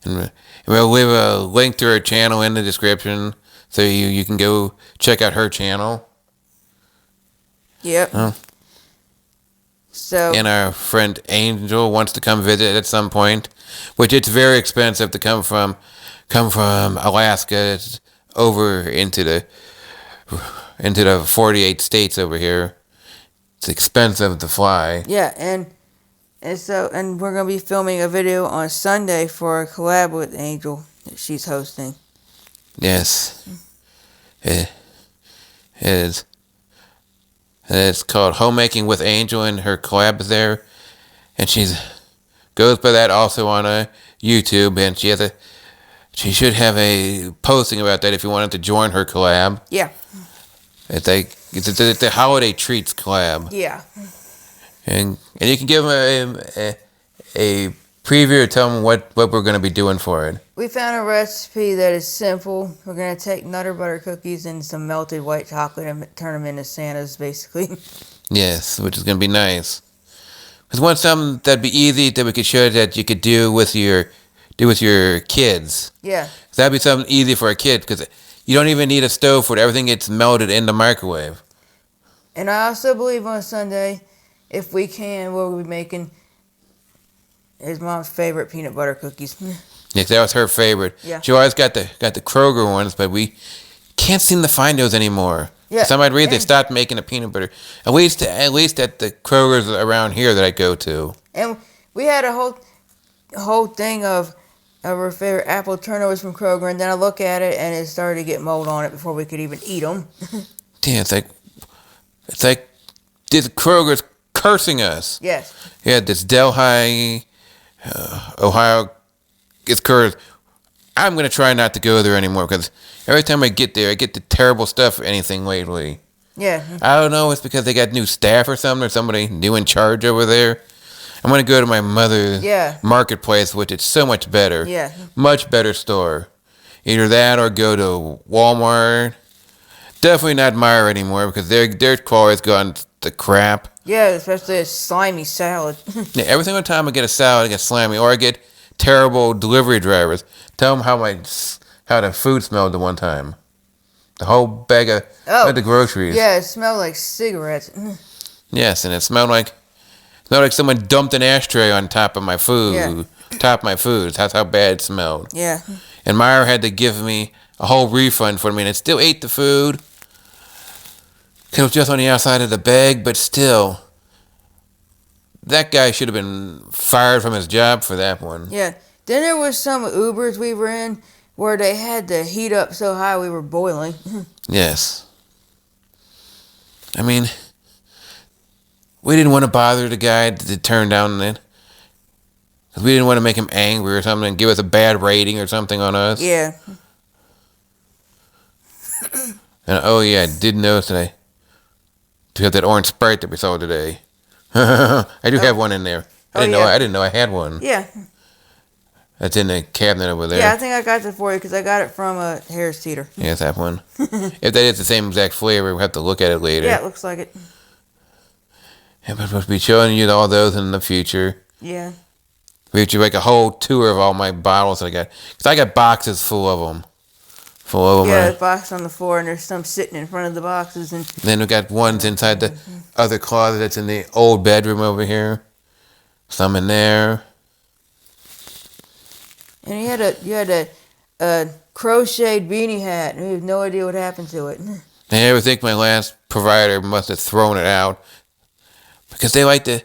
And we'll leave a link to her channel in the description so you can go check out her channel. Yep. Oh. So. And our friend Angel wants to come visit at some point, which it's very expensive to come from Alaska over into the 48 states over here. It's expensive to fly. Yeah, and we're gonna be filming a video on Sunday for a collab with Angel that she's hosting. Yes, it is. It's called Homemaking with Angel, and her collab is there, and goes by that also on YouTube, and she should have a posting about that if you wanted to join her collab. Yeah. It's a holiday treats collab. Yeah. And you can give them a preview or tell them what we're going to be doing for it. We found a recipe that is simple. We're going to take Nutter Butter cookies and some melted white chocolate and turn them into Santas, basically. Yes, which is going to be nice. Because want something that'd be easy that we could show that you could do with your kids. Yeah. That'd be something easy for a kid because you don't even need a stove for it. Everything gets melted in the microwave. And I also believe on Sunday if we can, we'll be making his mom's favorite peanut butter cookies. Yes, that was her favorite. Yeah. She always got the Kroger ones, but we can't seem to find those anymore. Yeah. For some odd reason, they and- stopped making the peanut butter. At least at the Kroger's around here that I go to. And we had a whole thing of our favorite apple turnovers from Kroger, and then I look at it and it started to get mold on it before we could even eat them. Yeah, it's like this Kroger's cursing us. Yes. Yeah, this Delhi, Ohio, it's cursed. I'm gonna try not to go there anymore because every time I get there, I get the terrible stuff or anything lately. Yeah. I don't know. It's because they got new staff or something, or somebody new in charge over there. I'm gonna go to my mother's marketplace, which is so much better. Yeah. Much better store. Either that or go to Walmart. Definitely not Meijer anymore because their quality's gone to crap. Yeah, especially a slimy salad. Yeah, every single time I get a salad, I get slimy, or I get terrible delivery drivers. Tell them how the food smelled the one time. The whole bag of the groceries. Yeah, it smelled like cigarettes. Yes, and it smelled like someone dumped an ashtray on top of my food. Yeah. Top of my food. That's how bad it smelled. Yeah. And Meijer had to give me a whole refund for me, and I still ate the food. It was just on the outside of the bag, but still, that guy should have been fired from his job for that one. Yeah. Then there was some Ubers we were in where they had the heat up so high we were boiling. Yes. I mean, we didn't want to bother the guy to turn down it. Because we didn't want to make him angry or something and give us a bad rating or something on us. Yeah. And oh yeah, I did notice that I do have that orange Sprite that we saw today. I do have one in there. I didn't know I had one. Yeah. That's in the cabinet over there. Yeah, I think I got it for you because I got it from a Harris Teeter. Yes, that one. If that is the same exact flavor, we'll have to look at it later. Yeah, it looks like it. Yeah, but we'll be showing you all those in the future. Yeah. We should make a whole tour of all my bottles that I got. Because I got boxes full of them. Yeah, the box on the floor, and there's some sitting in front of the boxes. And then we got ones inside the other closet that's in the old bedroom over here. Some in there. And you had a crocheted beanie hat, and we have no idea what happened to it. And I would think my last provider must have thrown it out. Because they like to,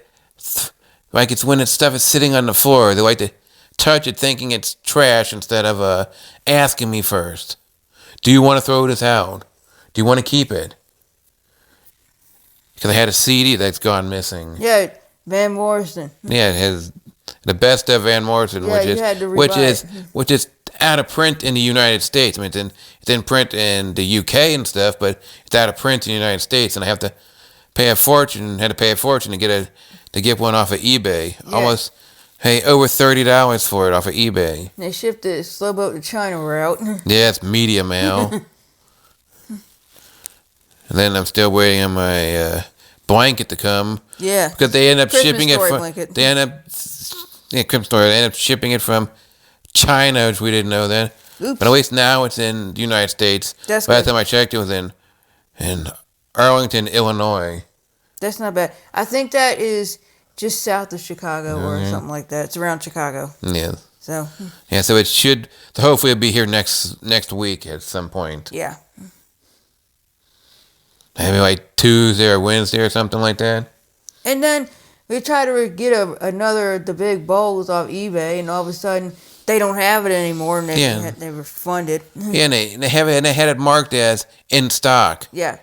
like it's when stuff is sitting on the floor, they like to touch it thinking it's trash instead of asking me first. Do you want to throw this out? Do you want to keep it? Because I had a CD that's gone missing. Yeah, Van Morrison. Yeah, it has the best of Van Morrison, Yeah, you had to rebuy which is out of print in the United States. I mean, it's in print in the UK and stuff, but it's out of print in the United States, and I have to pay a fortune. Had to pay a fortune to get one off of eBay. Yeah. Almost pay over $30 for it off of eBay. They shipped the slow boat to China route. Yeah, it's media mail. And then I'm still waiting on my blanket to come. Yeah. Because they end up Christmas shipping it story from. blanket. They end up. Yeah, Christmas story. They end up shipping it from China, which we didn't know then. Oops. But at least now it's in the United States. That's Last good. time I checked, it was in Arlington, Illinois. That's not bad. I think that is just south of Chicago or something like that. It's around Chicago. Yeah. So, Yeah. So it should. Hopefully, it'll be here next week at some point. yeah. Maybe like Tuesday or Wednesday or something like that. And then we try to get the big bowls off eBay, and all of a sudden they don't have it anymore, and they were funded. Yeah, and they have it, and they had it marked as in stock. Yeah.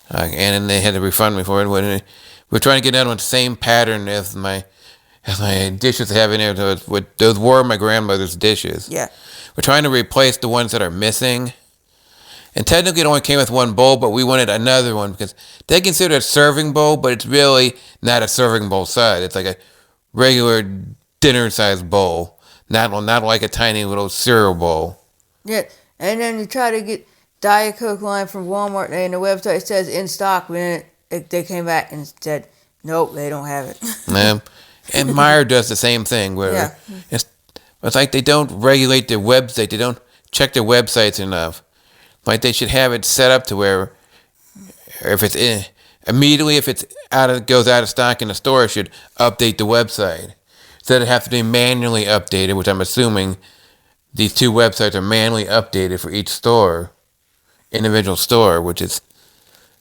And then they had to refund me for it. We're trying to get down on the same pattern as my dishes I have in there. Those were my grandmother's dishes. Yeah. We're trying to replace the ones that are missing. And technically it only came with one bowl, but we wanted another one because they consider it a serving bowl, but it's really not a serving bowl size. It's like a regular dinner-sized bowl, not like a tiny little cereal bowl. Yeah. And then you try to get Diet Coke line from Walmart, and the website says in stock, but then they came back and said, nope, they don't have it. And Meijer does the same thing where it's like they don't regulate their website. They don't check their websites enough. Like they should have it set up to where if immediately if it's goes out of stock in the store, it should update the website. Instead of have to be manually updated, which I'm assuming these two websites are manually updated for each store, individual store, which is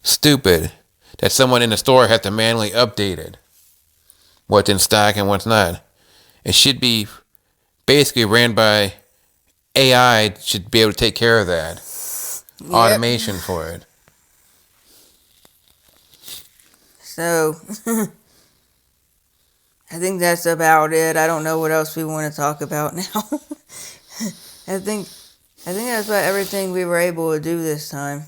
stupid. That someone in the store has to manually update it, what's in stock and what's not. It should be basically ran by AI. Should be able to take care of that. Yep. Automation for it. So, I think that's about it. I don't know what else we want to talk about now. I think that's about everything we were able to do this time.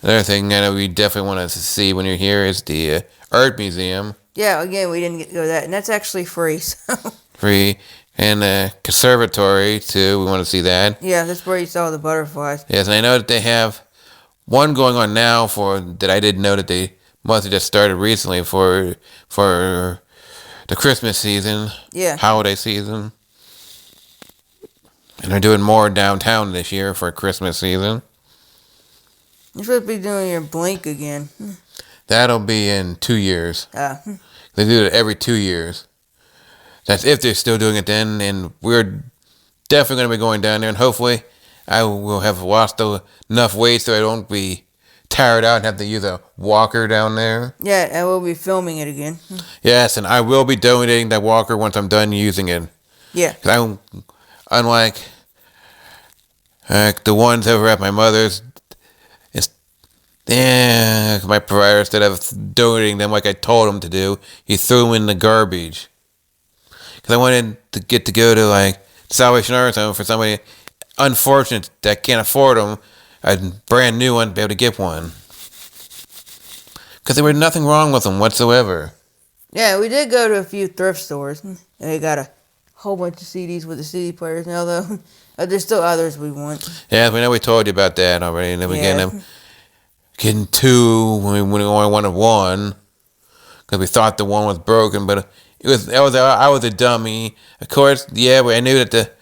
Another thing I know we definitely want to see when you're here is the art museum. Yeah, again, we didn't get to go to that, and that's actually free. So. Free. And the conservatory too. We want to see that. Yeah, that's where you saw the butterflies. Yes, and I know that they have one going on now for that I didn't know that they must have just started recently for the Christmas season. Yeah. Holiday season. And they're doing more downtown this year for Christmas season. You're supposed to be doing your blink again. That'll be in 2 years. They do it every 2 years. That's if they're still doing it then, and we're definitely going to be going down there, and hopefully I will have lost enough weight so I don't be tired out and have to use a walker down there. Yeah, and we'll be filming it again. Yes, and I will be donating that walker once I'm done using it. Yeah. 'Cause unlike the ones over at my mother's, my provider, instead of donating them like I told him to do, he threw them in the garbage. Because I wanted to get to go to like Salvation Army Home for somebody unfortunate that can't afford them, a brand new one, to be able to get one. Because there was nothing wrong with them whatsoever. Yeah, we did go to a few thrift stores, and they got a whole bunch of CDs with the CD players now, though. There's still others we want. Yeah, we know we told you about that already in the beginning. Getting two when we only wanted one, because we thought the one was broken, but I was a dummy. Of course, yeah, I knew that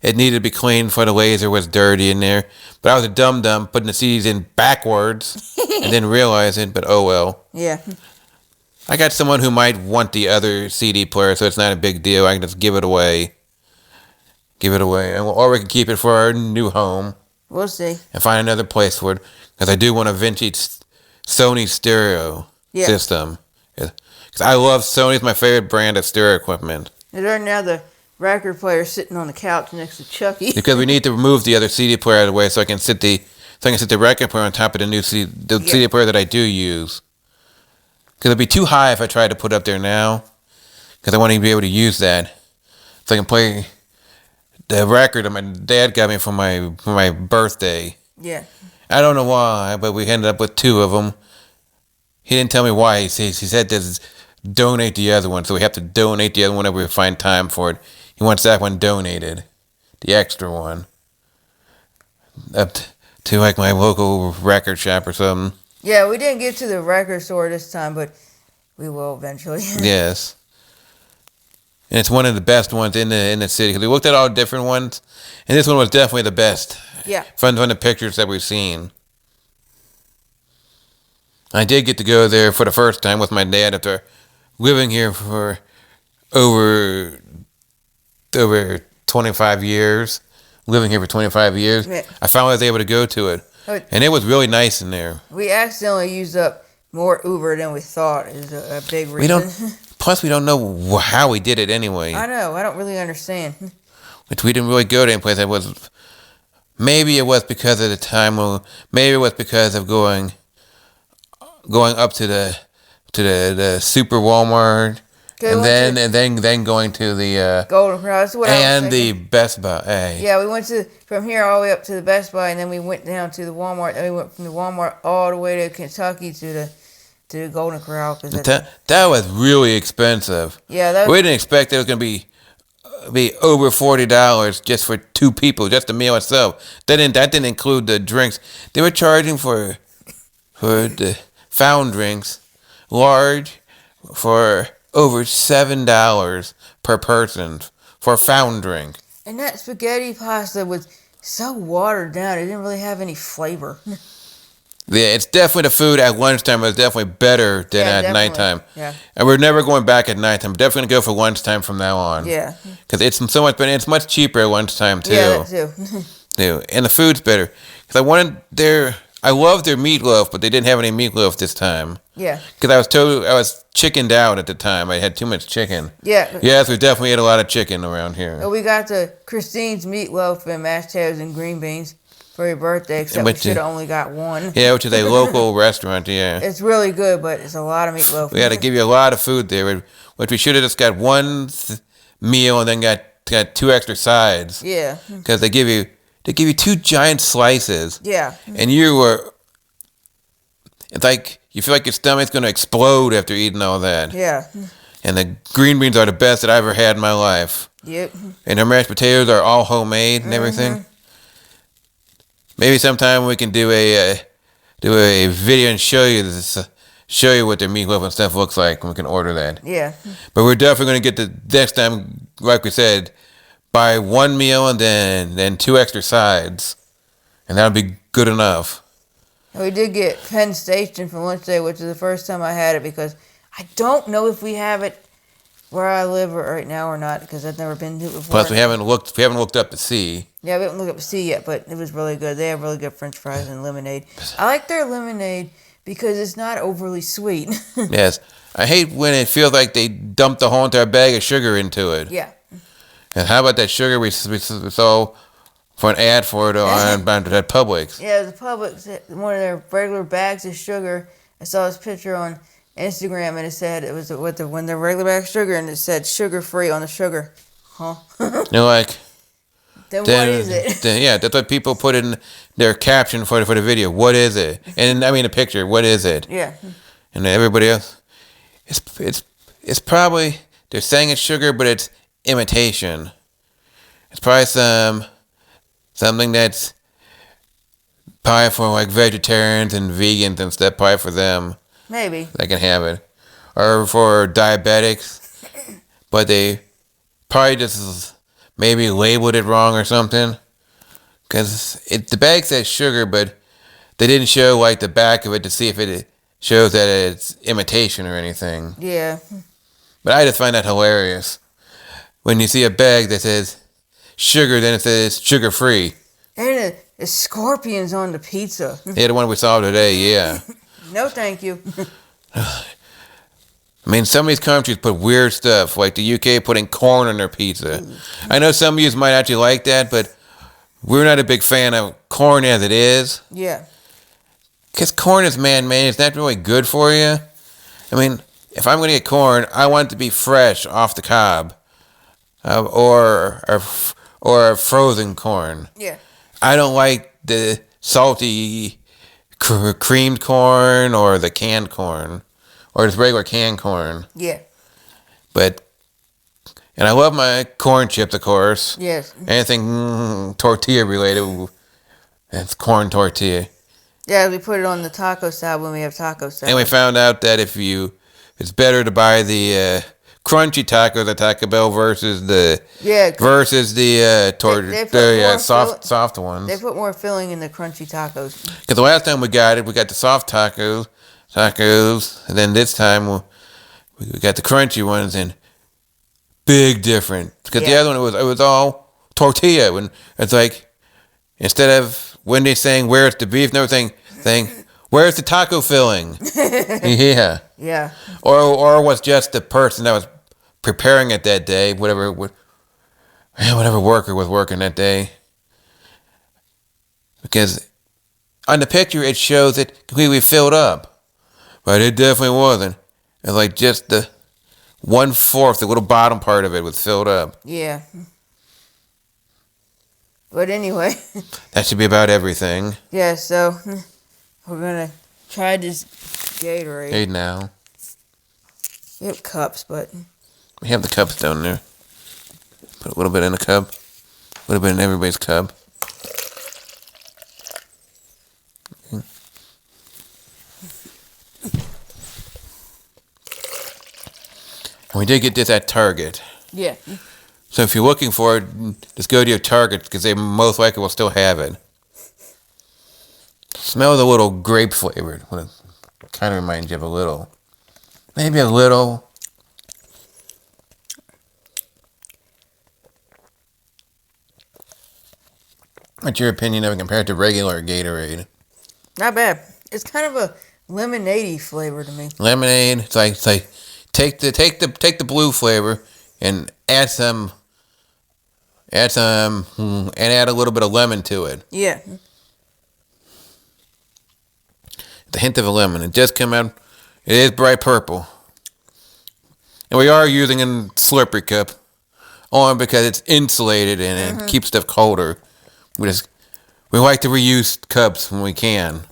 it needed to be cleaned for the laser was dirty in there, but I was a dum putting the CDs in backwards and didn't realize it. But oh well. Yeah. I got someone who might want the other CD player, so it's not a big deal. I can just give it away. Or we can keep it for our new home. We'll see. And find another place for it. Because I do want a vintage Sony stereo system. Because I love Sony's my favorite brand of stereo equipment. And right now the record player sitting on the couch next to Chucky. Because we need to remove the other CD player out of the way so I can sit the record player on top of the new CD player that I do use. Because it'd be too high if I tried to put it up there now. Because I want to be able to use that. So I can play the record that my dad got me for my birthday. Yeah. I don't know why, but we ended up with two of them. He didn't tell me why. He said to donate the other one, so we have to donate the other one whenever we find time for it. He wants that one donated, the extra one, up to like my local record shop or something. Yeah, we didn't get to the record store this time, but we will eventually. Yes. And it's one of the best ones in the city. Because we looked at all different ones, and this one was definitely the best. Yeah. From the pictures that we've seen. I did get to go there for the first time with my dad after living here for over 25 years. Living here for 25 years. Yeah. I finally was able to go to it. And it was really nice in there. We accidentally used up more Uber than we thought is a big reason. Plus, we don't know how we did it anyway. I know. I don't really understand. Which we didn't really go to any place. Maybe it was because of the time. Or maybe it was because of going up to the super Walmart, and then going to the Golden Cross and the Best Buy. Hey. Yeah, we went from here all the way up to the Best Buy, and then we went down to the Walmart. Then we went from the Walmart all the way to Kentucky to the Golden Corral. That was really expensive. Yeah, we didn't expect it was gonna be over $40 just for two people, just the meal itself. That didn't include the drinks. They were charging for the fountain drinks, large, for over $7 per person for a fountain drink. And that spaghetti pasta was so watered down; it didn't really have any flavor. Yeah, it's definitely the food at lunchtime is definitely better than Yeah, at definitely. nighttime. Yeah. And we're never going back at nighttime. Definitely gonna go for lunchtime from now on. Yeah. Because it's so much better. It's much cheaper at lunchtime too. Yeah, that too. Too. And the food's better. Because I love their meatloaf, but they didn't have any meatloaf this time. Yeah. Because I was chickened out at the time. I had too much chicken. Yeah. Yes, we definitely ate a lot of chicken around here. We got the Christine's meatloaf and mashed potatoes and green beans for your birthday, except we should have only got one. Yeah, which is a local restaurant, yeah. It's really good, but it's a lot of meatloaf. We had to give you a lot of food there, which we should have just got one meal and then got 2 extra sides. Yeah. Because they give you 2 giant slices. Yeah. And it's like, you feel like your stomach's going to explode after eating all that. Yeah. And the green beans are the best that I've ever had in my life. Yep. And their mashed potatoes are all homemade and everything. Maybe sometime we can do a video and show you what their meatloaf and stuff looks like, and we can order that. Yeah. But we're definitely going to get the next time, like we said, buy one meal and then 2 extra sides, and that'll be good enough. And we did get Penn Station for lunch today, which is the first time I had it, because I don't know if we have it where I live right now or not, because I've never been to it before. Plus, we haven't looked up to see. Yeah, we haven't looked up to see yet, but it was really good. They have really good French fries and lemonade. I like their lemonade because it's not overly sweet. Yes, I hate when it feels like they dumped the whole entire bag of sugar into it. Yeah. And how about that sugar we saw for an ad for it at Publix? Yeah, the Publix, one of their regular bags of sugar. I saw this picture on Instagram, and it said it was when the regular bag of sugar, and it said sugar free on the sugar. Huh? You're like, Then what is it? Yeah, that's what people put in their caption for the video. What is it? And I mean the picture. What is it? Yeah. And everybody else, it's probably they're saying it's sugar, but it's imitation. It's probably something that's probably for like vegetarians and vegans and stuff. Probably for them. Maybe. They can have it, or for diabetics, but they probably just maybe labeled it wrong or something. Because the bag says sugar, but they didn't show like the back of it to see if it shows that it's imitation or anything. Yeah. But I just find that hilarious. When you see a bag that says sugar, then it says sugar free. And the scorpions on the pizza. Yeah, the one we saw today, yeah. No, thank you. I mean, some of these countries put weird stuff, like the UK putting corn on their pizza. I know some of you might actually like that, but we're not a big fan of corn as it is. Yeah. Because corn is man-made. It's not really good for you. I mean, if I'm going to get corn, I want it to be fresh off the cob. Or frozen corn. Yeah. I don't like the salty creamed corn or the canned corn. Or just regular canned corn. Yeah. And I love my corn chips, of course. Yes. Anything tortilla related, it's corn tortilla. Yeah, we put it on the taco salad when we have taco salad. And we found out that it's better to buy the crunchy tacos at Taco Bell versus the soft ones. They put more filling in the crunchy tacos. Because the last time we got the soft tacos, and then this time we got the crunchy ones, and big difference. Because the other one it was all tortilla, when it's like instead of when they're saying where's the beef and everything, saying where's the taco filling? Yeah. Yeah. Or was just the person that was preparing it that day, whatever worker was working that day. Because on the picture it shows it completely filled up, but it definitely wasn't. It's like just the 1/4, the little bottom part of it was filled up. Yeah. But anyway. That should be about everything. Yeah, so we're going to try this Gatorade. Hey, now. We have cups, but... We have the cups down there. Put a little bit in the cup. A little bit in everybody's cup. Okay. We did get this at Target. Yeah. So if you're looking for it, just go to your Target because they most likely will still have it. Smells a little grape flavored. Kind of reminds you of a little. Maybe a little. What's your opinion of it compared to regular Gatorade? Not bad. It's kind of a lemonade-y flavor to me. Lemonade. It's like take the blue flavor and add and add a little bit of lemon to it. Yeah. The hint of a lemon. It just came out. It is bright purple. And we are using a Slurpee cup only because it's insulated and it keeps stuff colder. We like to reuse cups when we can.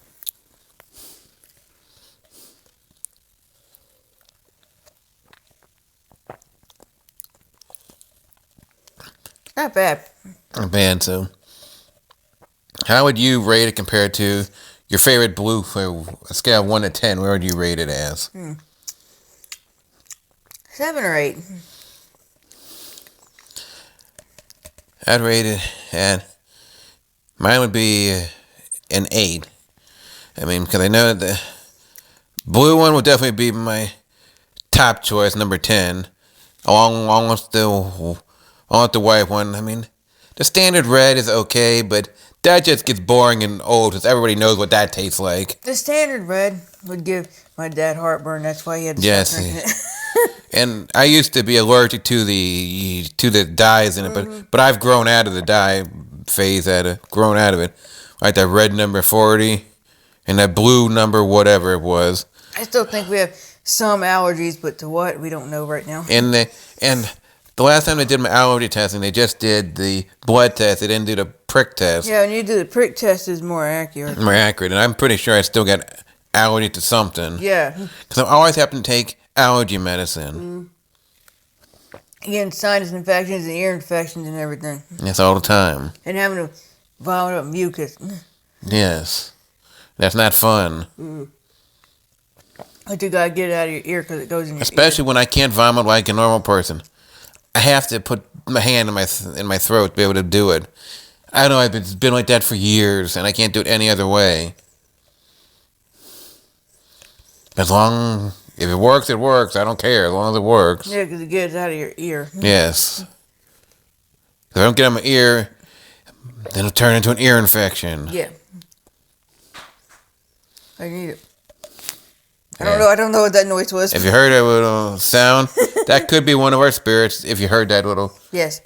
Not bad. Not bad, so. How would you rate it compared to your favorite blue flavor? A scale of 1 to 10, where would you rate it as? 7 or 8. I'd rate it at. Mine would be an 8. I mean, because I know the blue one would definitely be my top choice, number 10. Along with the white one. I mean, the standard red is okay, but that just gets boring and old because everybody knows what that tastes like. The standard red would give my dad heartburn. That's why he had to stop drinking it. And I used to be allergic to the dyes in it, but I've grown out of the dye phase. Grown out of it. Like that red number 40 and that blue number whatever it was. I still think we have some allergies, but to what, we don't know right now. And the last time they did my allergy testing, they just did the blood test. They didn't do the prick test. Yeah, when you do the prick test, is more accurate. More accurate, and I'm pretty sure I still got allergy to something. Yeah. Because I always have to take allergy medicine. Getting sinus infections and ear infections and everything. That's all the time. And having to vomit up mucus. Yes. That's not fun. But you gotta get it out of your ear because it goes in your Especially when I can't vomit like a normal person. I have to put my hand in my throat to be able to do it. I know it's been like that for years, and I can't do it any other way. If it works, it works. I don't care as long as it works. Yeah, because it gets out of your ear. Yes. If I don't get it in my ear, then it'll turn into an ear infection. Yeah. I need it. I don't know what that noise was. If you heard that little sound, that could be one of our spirits. If you heard that little Yes.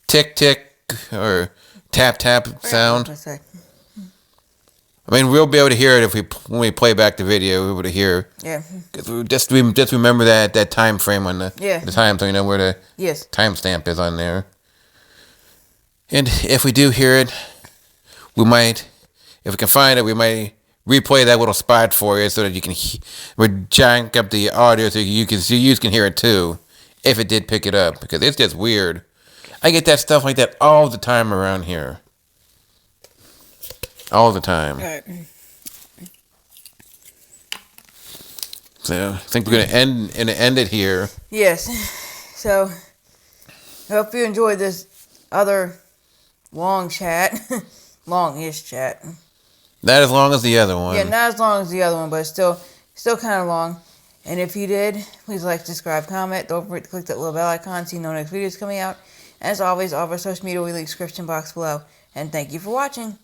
tick tick or tap tap sound. I mean, we'll be able to hear it when we play back the video. We'll be able to hear. Yeah. Just remember that time frame on the time, so you know where the timestamp is on there. And if we do hear it, we might, if we can find it, we might replay that little spot for you so that you can jank up the audio so you can hear it too, if it did pick it up, because it's just weird. I get that stuff like that all the time around here. All the time. Right. So I think we're gonna end it here. Yes. So I hope you enjoyed this other long chat, long-ish chat. Not as long as the other one. Yeah, not as long as the other one, but still kind of long. And if you did, please like, subscribe, comment. Don't forget to click that little bell icon so you know next video is coming out. And as always, all of our social media will be in the description box below. And thank you for watching.